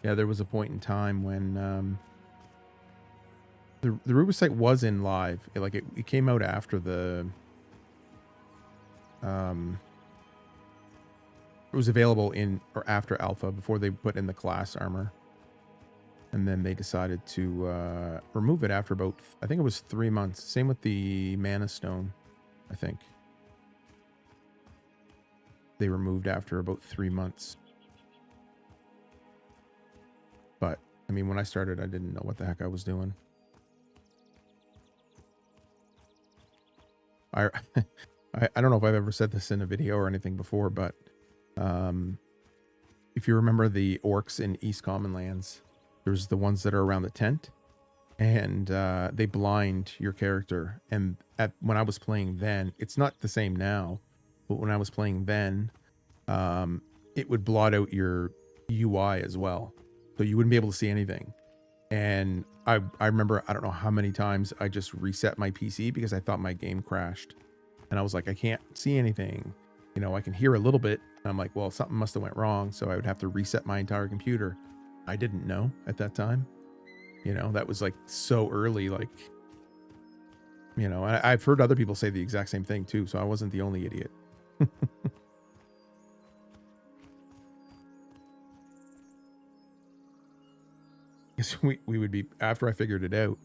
Yeah, there was a point in time when the Rubicite was in live. It came out after the it was available in or after alpha before they put in the class armor. And then they decided to remove it after about, I think it was 3 months. Same with the Mana Stone, I think. They removed after about 3 months. But, I mean, when I started, I didn't know what the heck I was doing. I don't know if I've ever said this in a video or anything before, but if you remember the orcs in East Common Lands, there's the ones that are around the tent, and they blind your character. And when I was playing then, it's not the same now, but when I was playing then, it would blot out your UI as well. So you wouldn't be able to see anything. And I remember, I don't know how many times I just reset my PC because I thought my game crashed. And I was like, I can't see anything. You know, I can hear a little bit. And I'm like, well, something must have went wrong. So I would have to reset my entire computer. I didn't know at that time. You know, that was like so early, like, you know, I've heard other people say the exact same thing too. So I wasn't the only idiot. We would be, after I figured it out,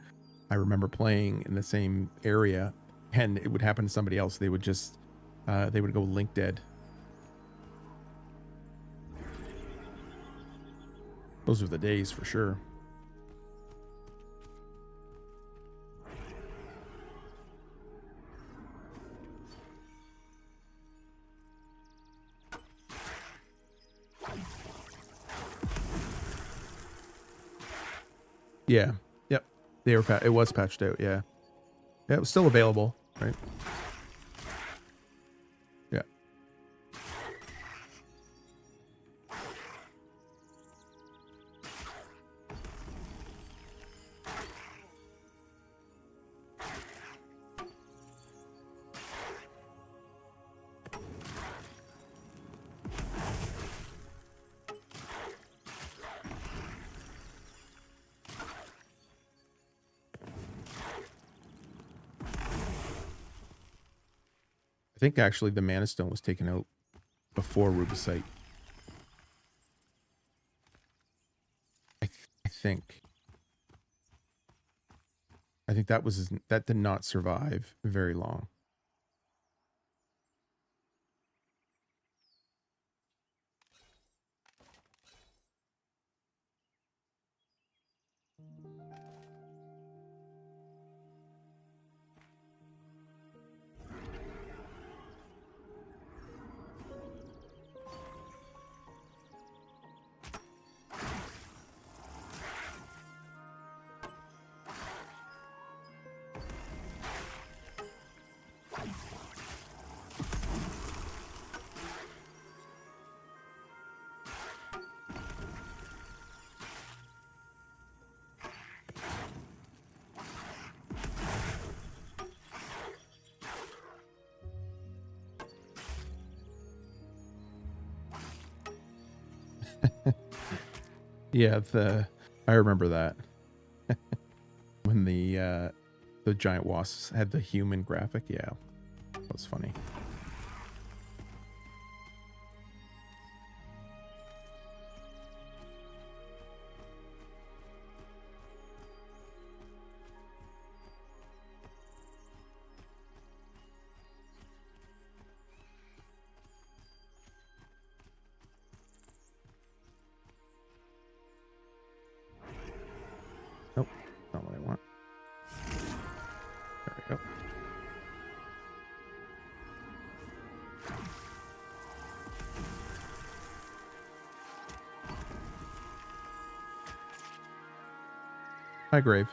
I remember playing in the same area, and it would happen to somebody else. They would just they would go link dead. Those were the days for sure. Yeah. Yep. They were it was patched out. Yeah. Yeah. It was still available, right? Yeah. I think actually the Mana Stone was taken out before Rubicite. I think. I think that did not survive very long. Yeah, I remember that. When the giant wasps had the human graphic. Yeah. That was funny. Nope, not what I want. There we go. Hi, Grave.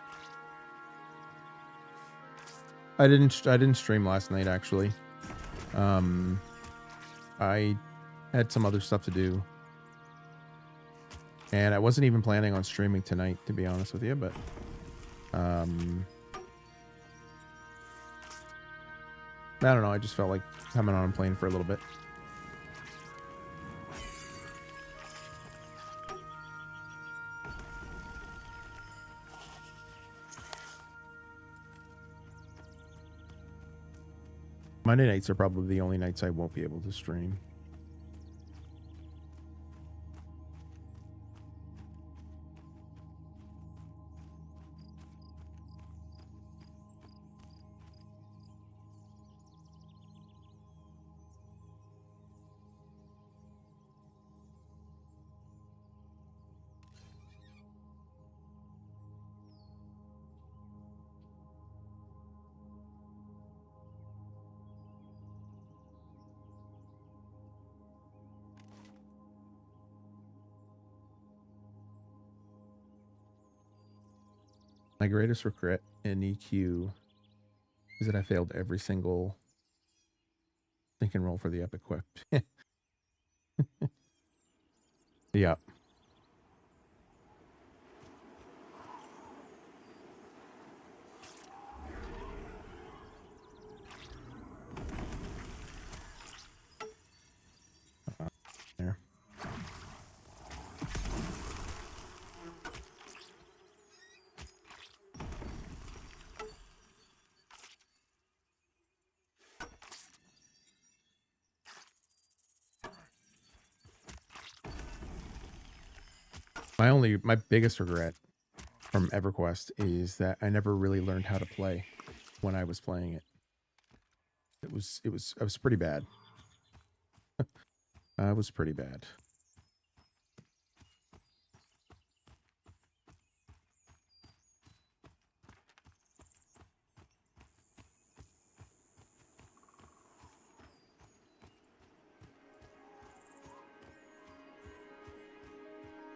I didn't stream last night actually. I had some other stuff to do. And I wasn't even planning on streaming tonight, to be honest with you, but I don't know, I just felt like coming on and playing for a little bit. Monday nights are probably the only nights I won't be able to stream. My greatest regret in EQ is that I failed every single think and roll for the epic quip. Yeah. There. My biggest regret from EverQuest is that I never really learned how to play when I was playing it. I was pretty bad. I was pretty bad.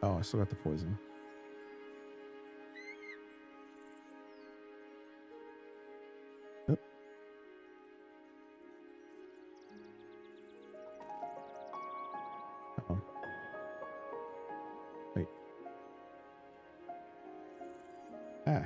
Oh, I still got the poison. Yep. Uh-oh. Wait. Ah.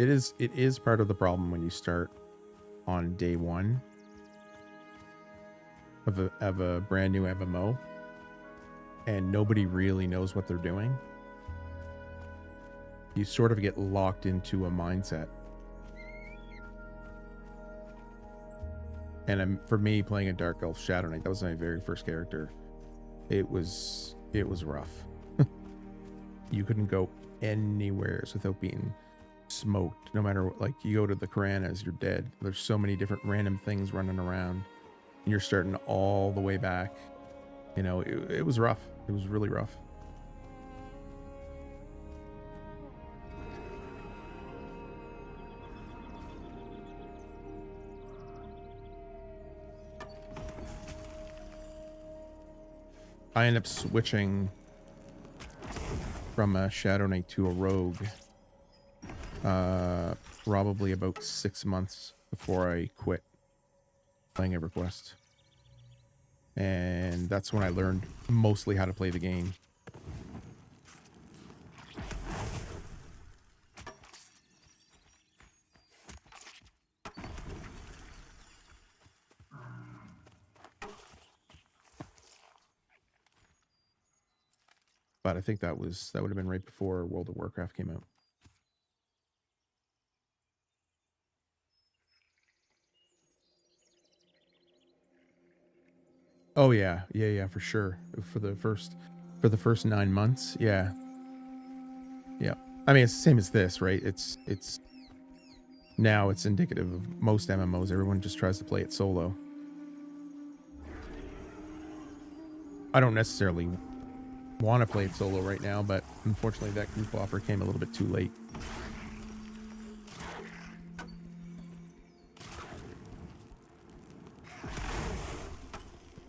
It is part of the problem when you start on day one of a brand new MMO and nobody really knows what they're doing. You sort of get locked into a mindset. And for me, playing a Dark Elf Shadow Knight, that was my very first character. It was rough. You couldn't go anywhere without being smoked. No matter what, like you go to the Karanas, you're dead. There's so many different random things running around, and you're starting all the way back. You know, it was rough. It was really rough. I ended up switching from a Shadow Knight to a Rogue probably about 6 months before I quit playing EverQuest. And that's when I learned mostly how to play the game. But I think that would have been right before World of Warcraft came out. Oh yeah, for sure. For the first 9 months, yeah. I mean, it's the same as this, right? It's now it's indicative of most MMOs. Everyone just tries to play it solo. I don't necessarily want to play it solo right now, but unfortunately that group offer came a little bit too late.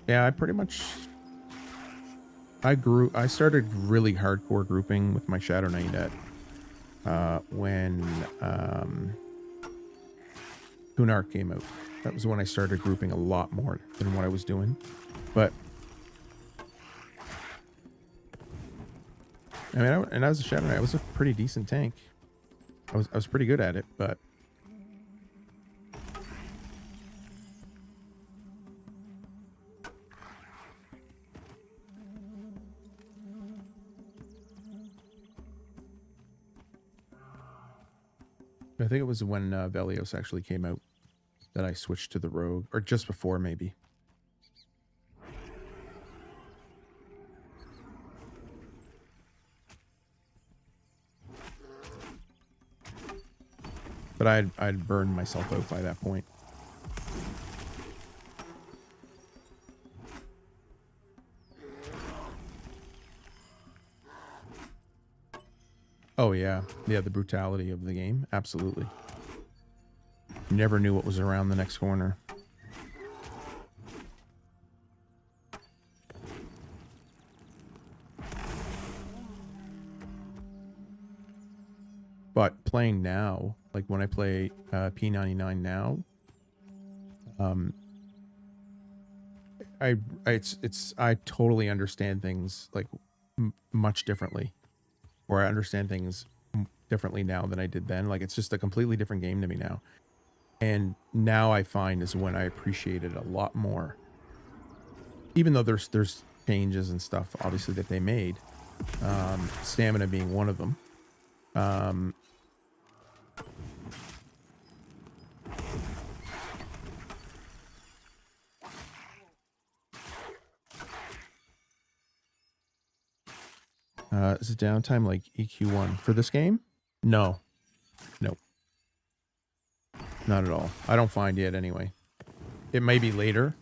Yeah, I pretty much I started really hardcore grouping with my Shadow Knight at when Kunark came out. That was when I started grouping a lot more than what I was doing. But I mean, and I was a Shadow Knight. I was a pretty decent tank. I was pretty good at it, but I think it was when Velios actually came out that I switched to the Rogue, or just before maybe. But I'd burned myself out by that point. Oh yeah, the brutality of the game, absolutely. Never knew what was around the next corner. But playing now, like when I play P99 now, I totally understand things like much differently, or I understand things differently now than I did then. Like it's just a completely different game to me now. And now I find is when I appreciate it a lot more. Even though there's changes and stuff, obviously, that they made. Stamina being one of them. Is it downtime like EQ1 for this game? No. Nope. Not at all. I don't find it anyway. It may be later,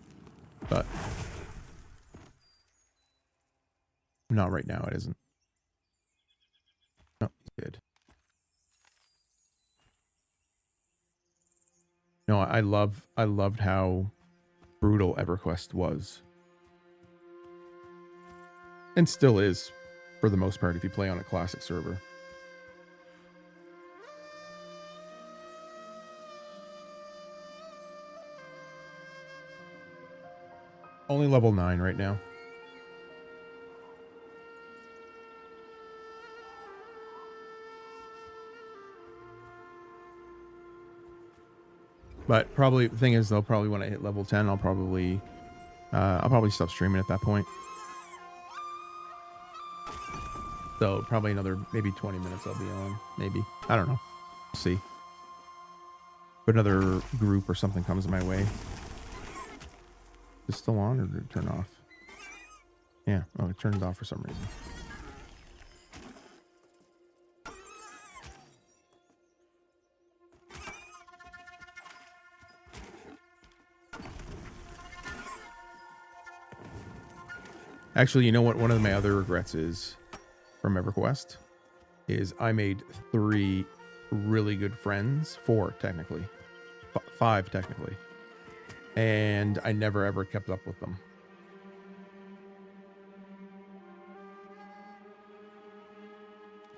but not right now. It isn't. No, he's good. No, I loved how brutal EverQuest was. And still is, for the most part, if you play on a classic server. Only level 9 right now. But probably the thing is, though, probably when I hit level 10, I'll probably stop streaming at that point. So probably another maybe 20 minutes I'll be on. Maybe. I don't know. We'll see. But another group or something comes my way. Is it still on or did it turn off? Yeah. Oh, it turned off for some reason. Actually, you know what? One of my other regrets is from EverQuest is I made 3 really good friends. 4 technically. 5 technically. And I never ever kept up with them.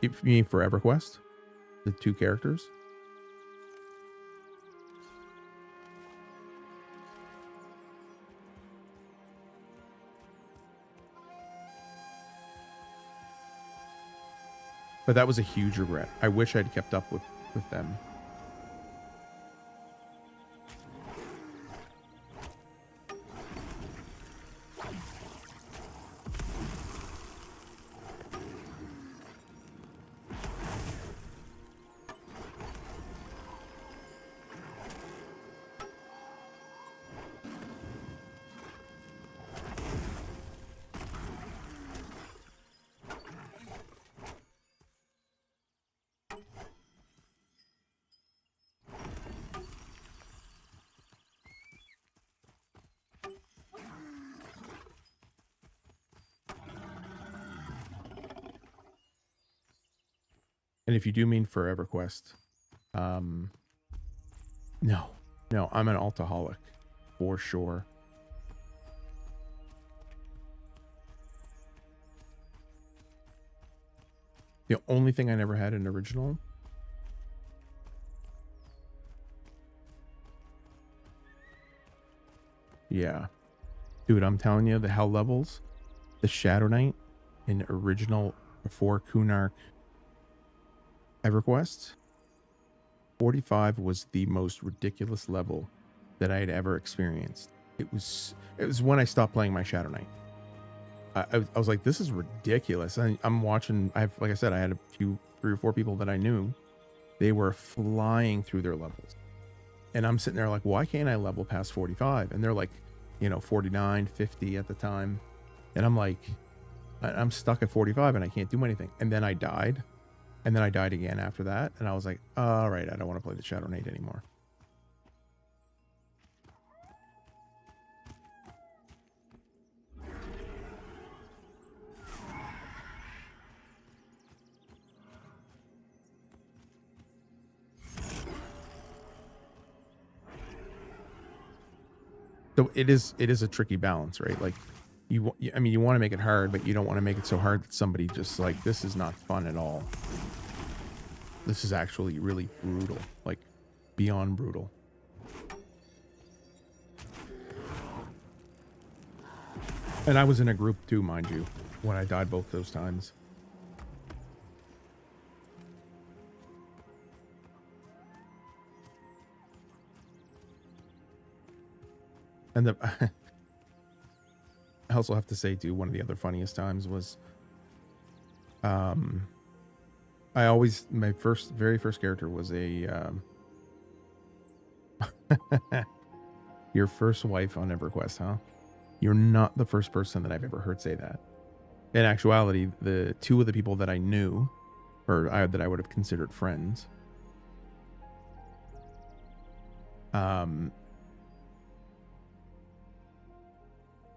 You mean for EverQuest? The 2 characters? But that was a huge regret. I wish I'd kept up with them. And if you do mean for EverQuest, no, I'm an altaholic for sure. The only thing I never had an original yeah. Dude, I'm telling you, the hell levels, the Shadow Knight in original before Kunark EverQuest, 45 was the most ridiculous level that I had ever experienced. It was when I stopped playing my Shadow Knight. I was like, this is ridiculous. I'm watching, like I said, I had 3 or 4 people that I knew. They were flying through their levels. And I'm sitting there like, why can't I level past 45? And they're like, 49, 50 at the time. And I'm like, I'm stuck at 45 and I can't do anything. And then I died. And then I died again after that. And I was like, all right, I don't want to play the Shadow Knight anymore. So it is a tricky balance, right? Like you want to make it hard, but you don't want to make it so hard that somebody just like, this is not fun at all. This is actually really brutal, like beyond brutal. And I was in a group too, mind you, when I died both those times. And I also have to say too, one of the other funniest times was, my very first character was a, your first wife on EverQuest, huh? You're not the first person that I've ever heard say that. In actuality, the two of the people that I knew, that I would have considered friends,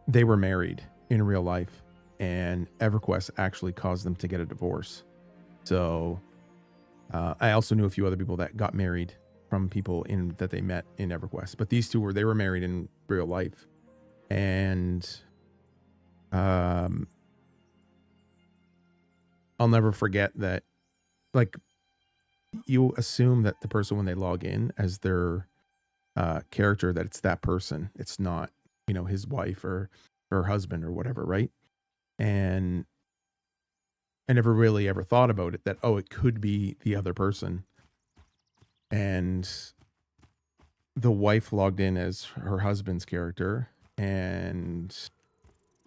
they were married in real life, and EverQuest actually caused them to get a divorce. So I also knew a few other people that got married from people that they met in EverQuest, but these two were married in real life. And I'll never forget that, like, you assume that the person, when they log in as their character, that it's that person. It's not, his wife or her husband or whatever, right? And I never really ever thought about it, that, oh, it could be the other person. And the wife logged in as her husband's character, and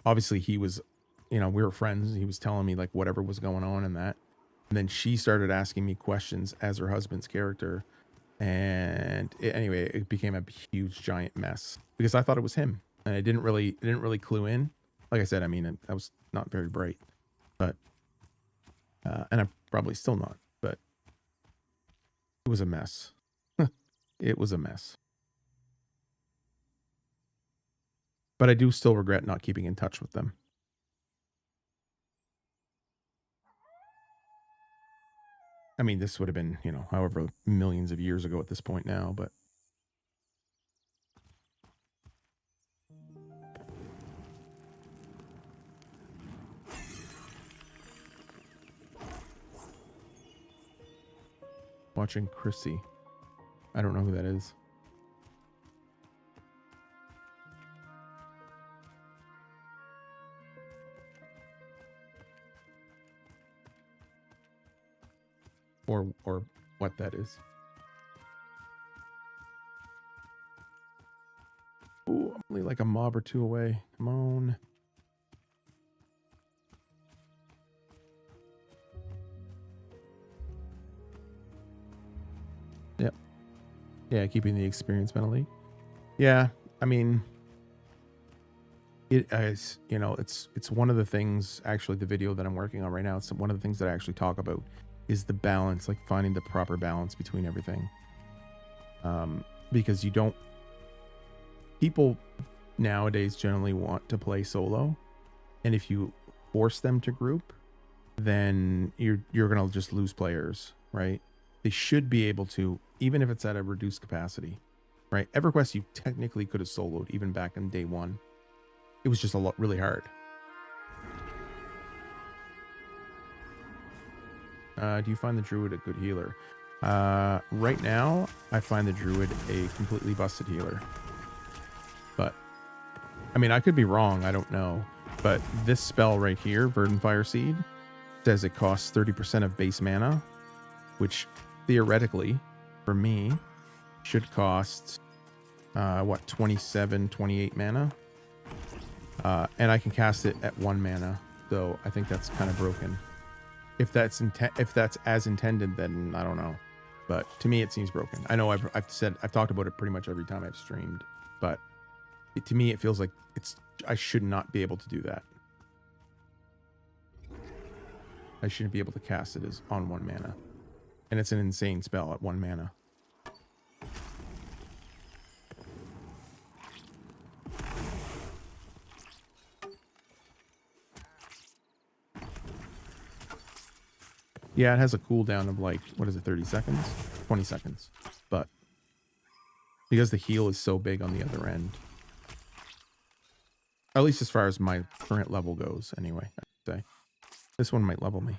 obviously he was, we were friends. He was telling me like whatever was going on in that. And then she started asking me questions as her husband's character. And anyway, it became a huge giant mess because I thought it was him, and I didn't really clue in. Like I said, I mean, I was not very bright, but, and I'm probably still not, but it was a mess. It was a mess. But I do still regret not keeping in touch with them. I mean, this would have been, however millions of years ago at this point now, but. Watching Chrissy. I don't know who that is. Or what that is. Ooh, I'm only like a mob or two away. Come on. Yep. Yeah, keeping the experience penalty. Yeah, I mean, it is, it's one of the things, actually, the video that I'm working on right now, it's one of the things that I actually talk about is the balance, like finding the proper balance between everything. Because people nowadays generally want to play solo, and if you force them to group, then you're gonna just lose players, right? They should be able to, even if it's at a reduced capacity, right? EverQuest, you technically could have soloed even back in day one. It was just really hard. Do you find the Druid a good healer? Right now, I find the Druid a completely busted healer. But, I mean, I could be wrong. I don't know. But this spell right here, Verdant Fire Seed, says it costs 30% of base mana, which theoretically, for me, should cost, 27, 28 mana. And I can cast it at 1 mana. So I think that's kind of broken. If that's as intended, then I don't know. But to me, it seems broken. I know I've talked about it pretty much every time I've streamed, but to me, it feels like I should not be able to do that. I shouldn't be able to cast it as on 1 mana. And it's an insane spell at 1 mana. Yeah, it has a cooldown of like, what is it, 30 seconds? 20 seconds. But because the heal is so big on the other end, at least as far as my current level goes, anyway, I'd say. This one might level me.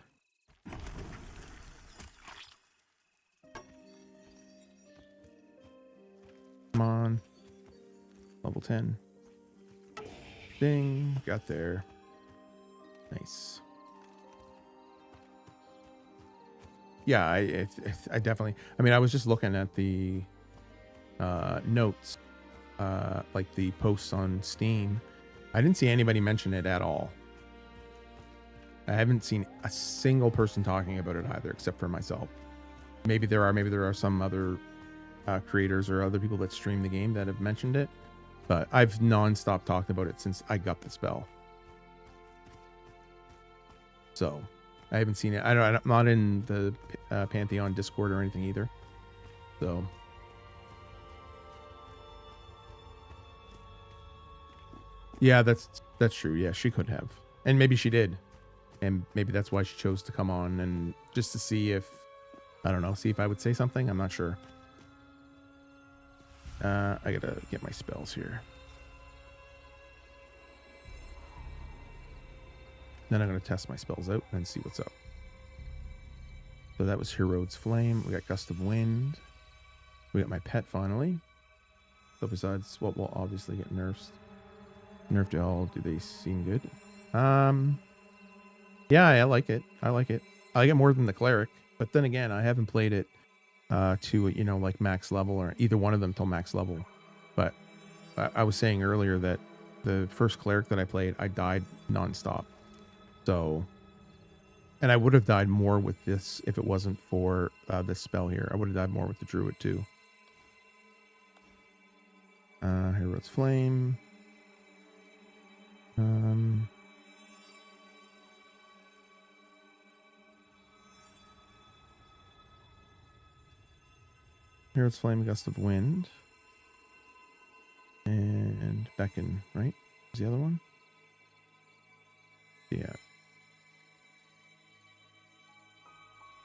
Come on. Level 10. Ding. Got there. Nice. Yeah, I definitely, I mean, I was just looking at the notes, like the posts on Steam. I didn't see anybody mention it at all. I haven't seen a single person talking about it either, except for myself. Maybe there are some other creators or other people that stream the game that have mentioned it, but I've non-stop talked about it since I got the spell. So I haven't seen it. I'm not in the Pantheon Discord or anything either. So yeah, that's true. Yeah, she could have, and maybe she did, and maybe that's why she chose to come on, and just to see if, I don't know, see if I would say something. I'm not sure. I gotta get my spells here. Then I'm gonna test my spells out and see what's up. So that was Herod's Flame. We got Gust of Wind. We got my pet finally. So besides what will obviously get nerfed. Nerfed to all, do they seem good? Yeah, I like it. I like it more than the cleric. But then again, I haven't played it to, you know, like max level, or either one of them till max level. But I was saying earlier that the first cleric that I played, I died nonstop. So, and I would have died more with this if it wasn't for this spell here. I would have died more with the druid too. Herod's Flame. Herod's Flame, Gust of Wind. And Beckon, right? Was the other one? Yeah.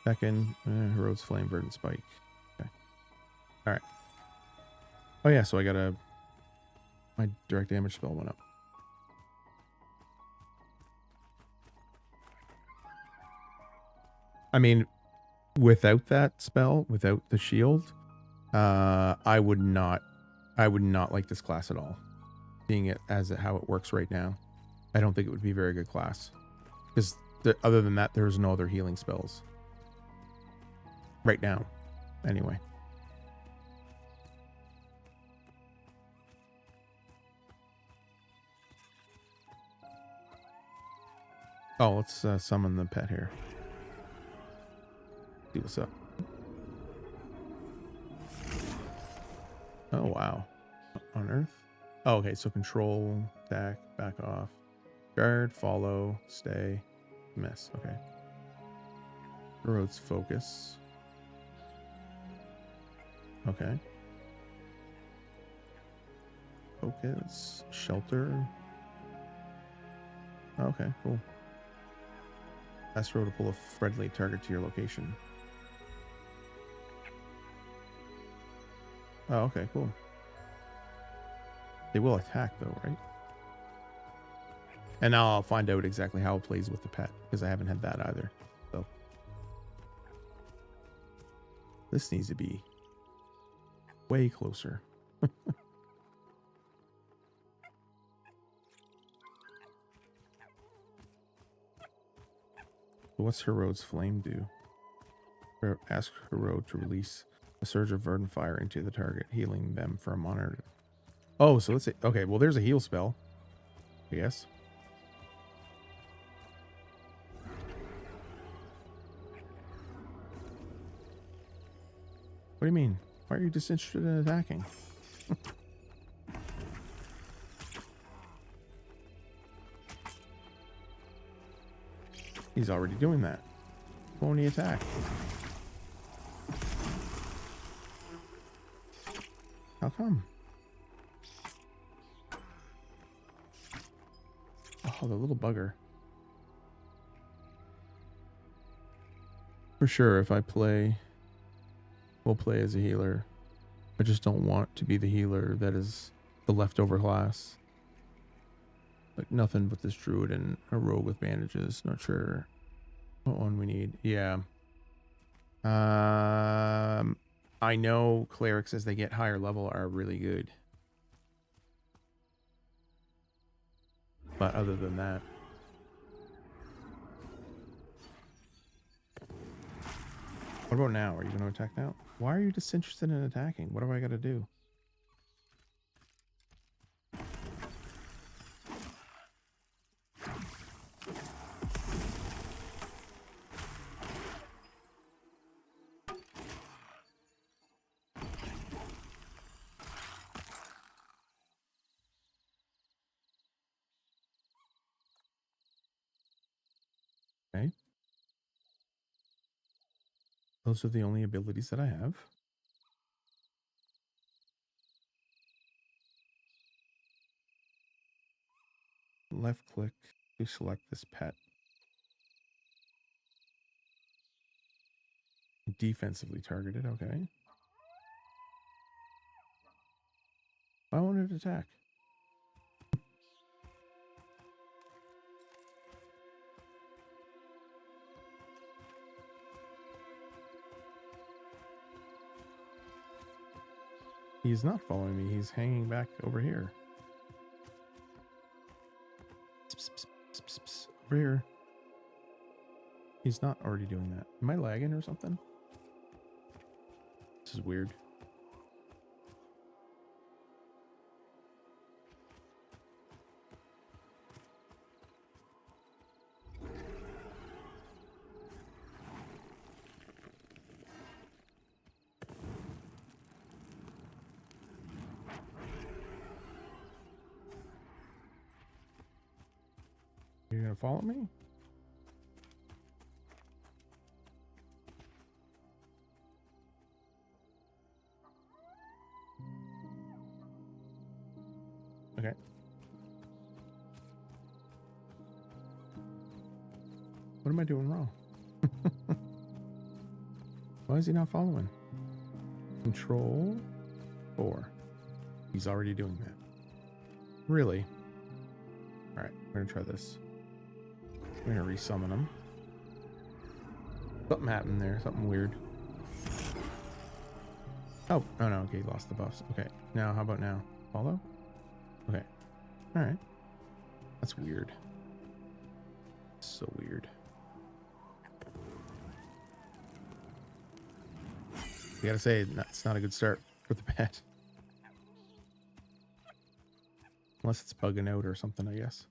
Beckon, Herod's Flame, Verdant Spike. Okay. Alright. Oh yeah, so I got my direct damage spell went up. I mean, without that spell, without the shield, I would not like this class at all. Seeing it as how it works right now, I don't think it would be a very good class. Because other than that, there's no other healing spells. Right now, anyway. Oh, let's summon the pet here. See what's up. Oh, wow. On Earth? Oh, okay, so control, attack, back off, guard, follow, stay, miss. Okay. Road's focus. Okay. Focus, shelter. Okay, cool. Ask row to pull a friendly target to your location. Oh, okay, cool. They will attack though, right? And now I'll find out exactly how it plays with the pet, because I haven't had that either. So this needs to be way closer. What's Herod's Flame do? Ask Herod to release a surge of verdant fire into the target, healing them for a monitor. Oh, so let's say, okay, well, there's a heal spell, I guess. What do you mean? Why are you disinterested in attacking? He's already doing that. Won't he attack? How come? Oh, the little bugger. For sure, if I play, we'll play as a healer. I just don't want to be the healer that is the leftover class. Like nothing but this druid and a rogue with bandages. Not sure what one we need. Yeah. I know clerics as they get higher level are really good. But other than that. What about now? Are you going to attack now? Why are you disinterested in attacking? What do I got to do? Those are the only abilities that I have. Left click to select this pet. Defensively targeted, okay. I wanted to attack. He's not following me. He's hanging back over here. Over here. He's not already doing that. Am I lagging or something? This is weird. You're gonna follow me? Okay. What am I doing wrong? Why is he not following? Control 4. He's already doing that. Really? Alright, we're gonna try this. We're gonna resummon him. Something happened there, something weird. Oh, no, okay, he lost the buffs. Okay, now, how about now? Follow? Okay, alright. That's weird. So weird. You gotta say, it's not a good start for the pet. Unless it's bugging out or something, I guess.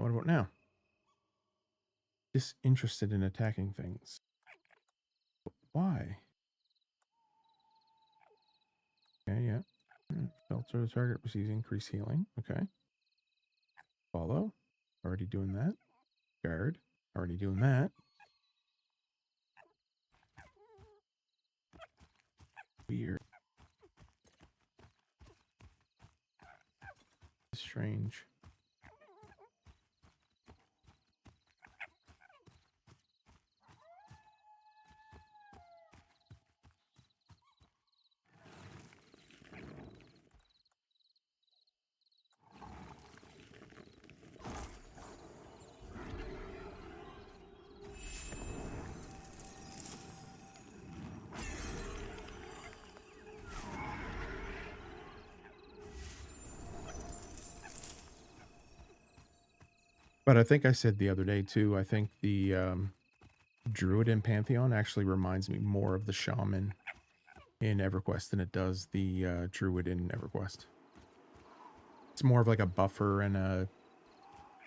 What about now? Disinterested in attacking things. Why? Okay, yeah. Filter the target receives increased healing. Okay. Follow. Already doing that. Guard. Already doing that. Weird. Strange. But I think I said the other day too, I think the Druid in Pantheon actually reminds me more of the Shaman in EverQuest than it does the Druid in EverQuest. It's more of like a buffer and a,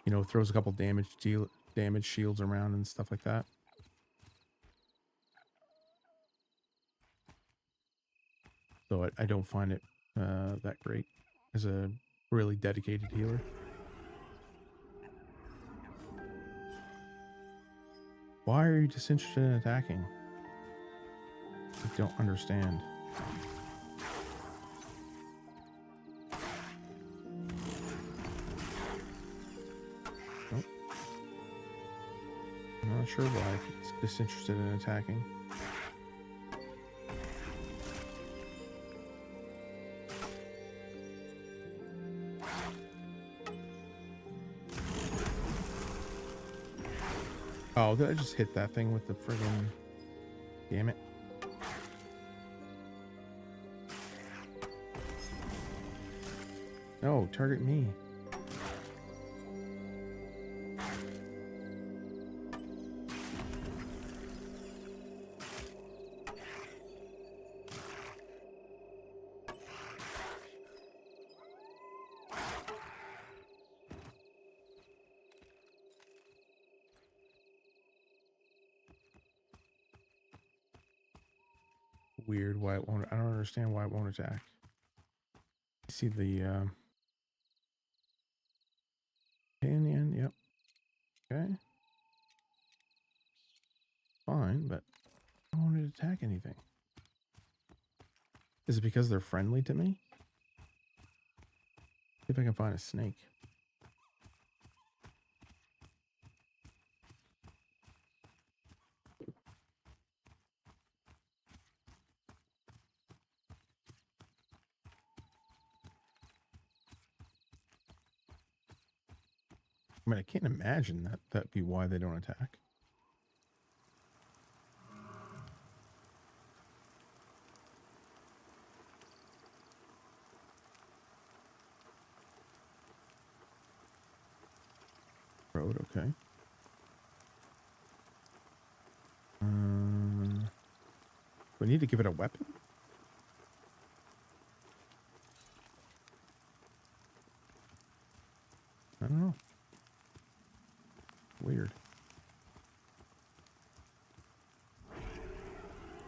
you know, throws a couple damage shields around and stuff like that. So I don't find it that great as a really dedicated healer. Why are you disinterested in attacking? I don't understand. Nope. I'm not sure why he's disinterested in attacking. Oh, did I just hit that thing with the friggin'... Damn it. No, target me. Weird why it won't... I don't understand why it won't attack. see the Pantheon. Yep. Okay. Fine, but I don't want to attack anything. Is it because they're friendly to me? See if I can find a snake. I mean, I can't imagine that that'd be why they don't attack. Road, okay. We need to give it a weapon? I don't know. Weird.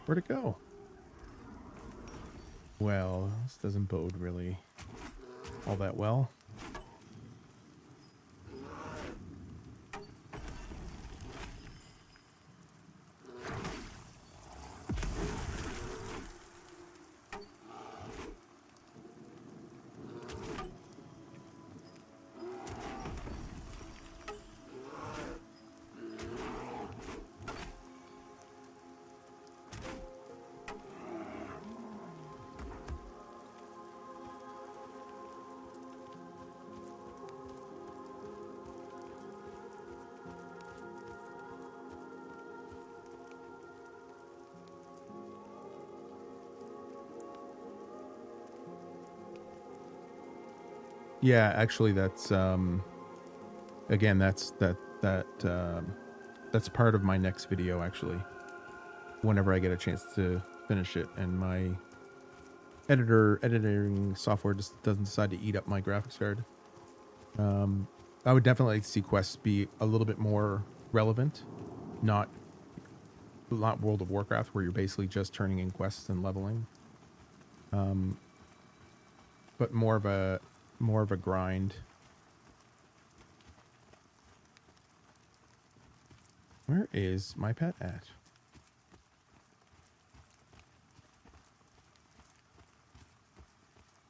Where'd it go? Well, this doesn't bode really all that well. Yeah, actually that's again that's part of my next video actually. Whenever I get a chance to finish it and my editing software just doesn't decide to eat up my graphics card. I would definitely like to see quests be a little bit more relevant, not World of Warcraft where you're basically just turning in quests and leveling. But more of a grind. Where is my pet at?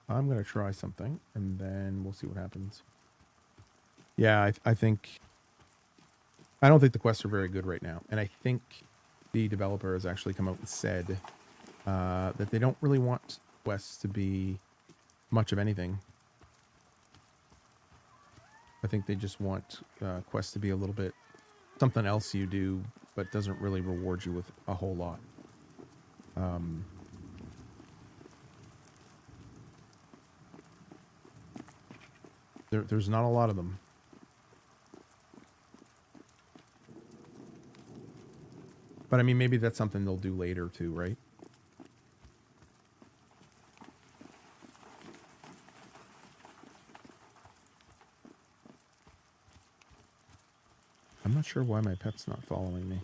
I'm going to try something, and then we'll see what happens. Yeah, I think... I don't think the quests are very good right now. And I think the developer has actually come out and said that they don't really want quests to be much of anything. I think they just want quests to be a little bit something else you do, but doesn't really reward you with a whole lot. There's not a lot of them. But I mean, maybe that's something they'll do later too, right? I'm not sure why my pet's not following me.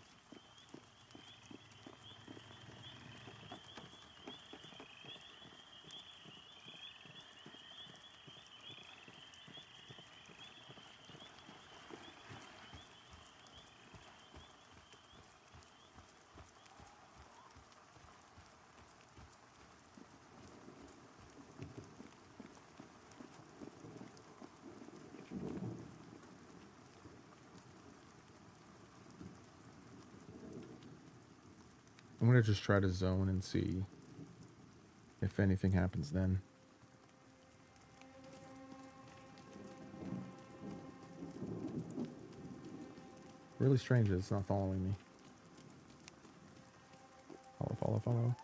I'm going to just try to zone and see if anything happens then. Really strange that it's not following me. Follow, follow, follow.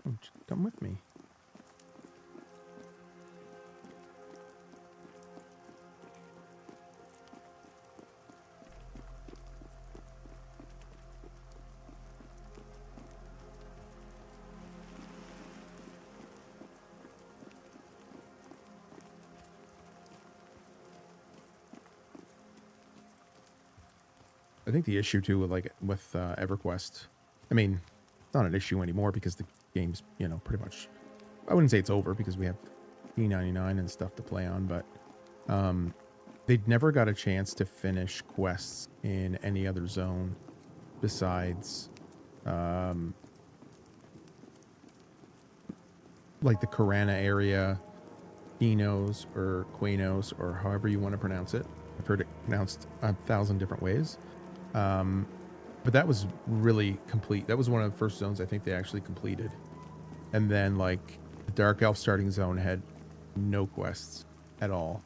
Oh, come with me. I think the issue too with EverQuest, I mean, it's not an issue anymore because the game's, you know, pretty much I wouldn't say it's over because we have P99 and stuff to play on, but they'd never got a chance to finish quests in any other zone besides like the Karana area, Enos or Quanos, or however you want to pronounce it. I've heard it pronounced 1,000 different ways. But that was really complete. That was one of the first zones I think they actually completed. And then like the Dark Elf starting zone had no quests at all.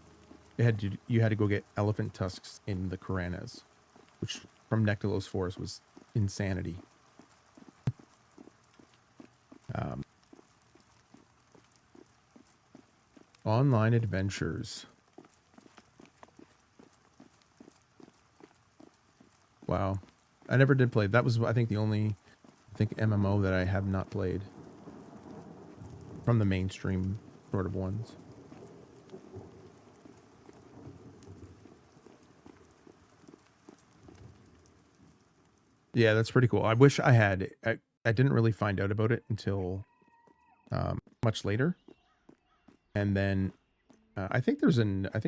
You had to go get elephant tusks in the Karanas, which from Nectalos Forest was insanity. Online adventures. Wow. I never did play. That was, I think, the only, MMO that I have not played. From the mainstream sort of ones. Yeah, that's pretty cool. I wish I had. I didn't really find out about it until much later. And then I think there's like a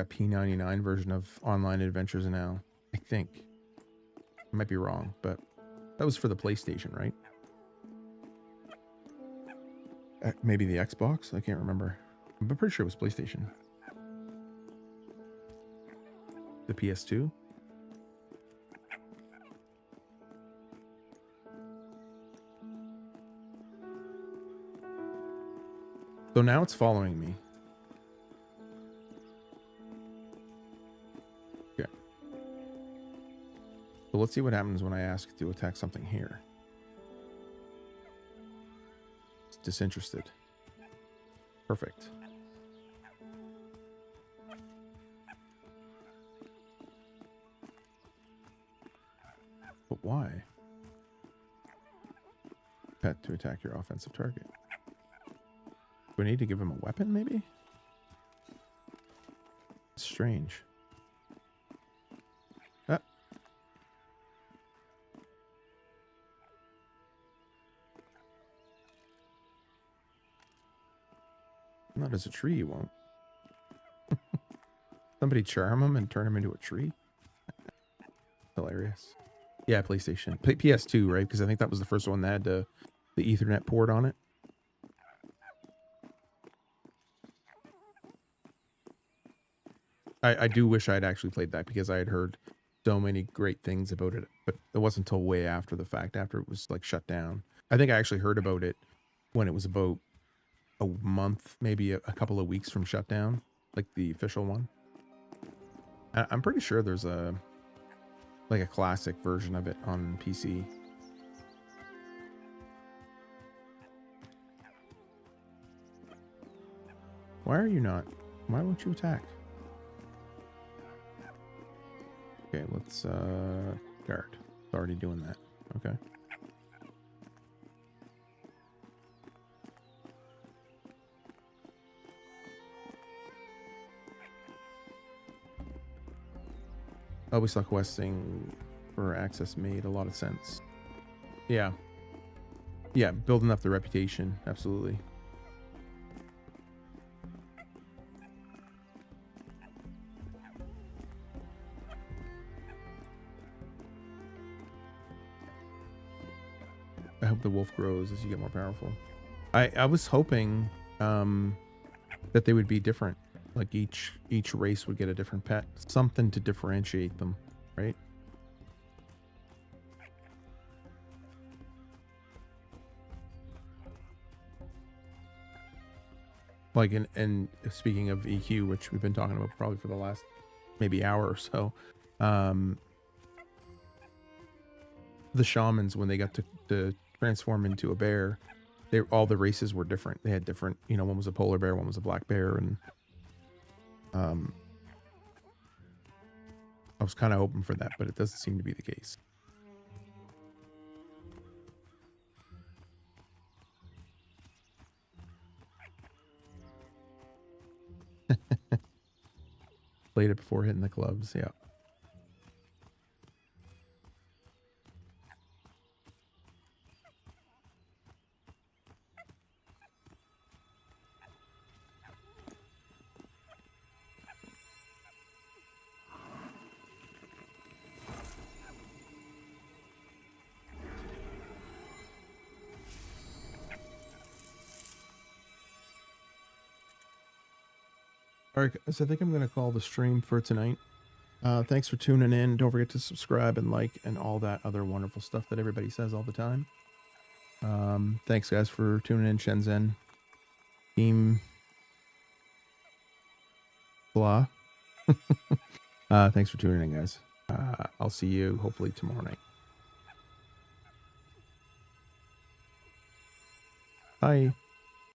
P99 version of online adventures now. I think. I might be wrong, but that was for the PlayStation, right? Maybe the Xbox? I can't remember. I'm pretty sure it was PlayStation. The PS2? So now it's following me. Okay. So let's see what happens when I ask it to attack something here. It's disinterested. Perfect. But why? Pet to attack your offensive target. Do we need to give him a weapon, maybe? It's strange. Ah. Not as a tree, you won't. Somebody charm him and turn him into a tree? Hilarious. Yeah, PlayStation. PS2, right? Because I think that was the first one that had the Ethernet port on it. I do wish I'd actually played that because I had heard so many great things about it, but it wasn't until way after the fact, after it was like shut down. I think I actually heard about it when it was about a month, maybe a couple of weeks from shutdown, like the official one. I'm pretty sure there's a classic version of it on PC. Why won't you attack? Okay, let's guard. It's already doing that. Okay. Oh, we saw questing for access made a lot of sense. Yeah. Yeah, building up the reputation, absolutely. I hope the wolf grows as you get more powerful. I was hoping that they would be different. Like each race would get a different pet. Something to differentiate them, right? Like and speaking of EQ, which we've been talking about probably for the last maybe hour or so, the shamans, when they got to transform into a bear, all the races were different. They had different, one was a polar bear, one was a black bear, and I was kind of hoping for that, but it doesn't seem to be the case. Played it before hitting the clubs, yeah. All right, guys, I think I'm going to call the stream for tonight. Thanks for tuning in. Don't forget to subscribe and like and all that other wonderful stuff that everybody says all the time. Thanks, guys, for tuning in. Shenzhen. Team blah. Thanks for tuning in, guys. I'll see you hopefully tomorrow night. Bye.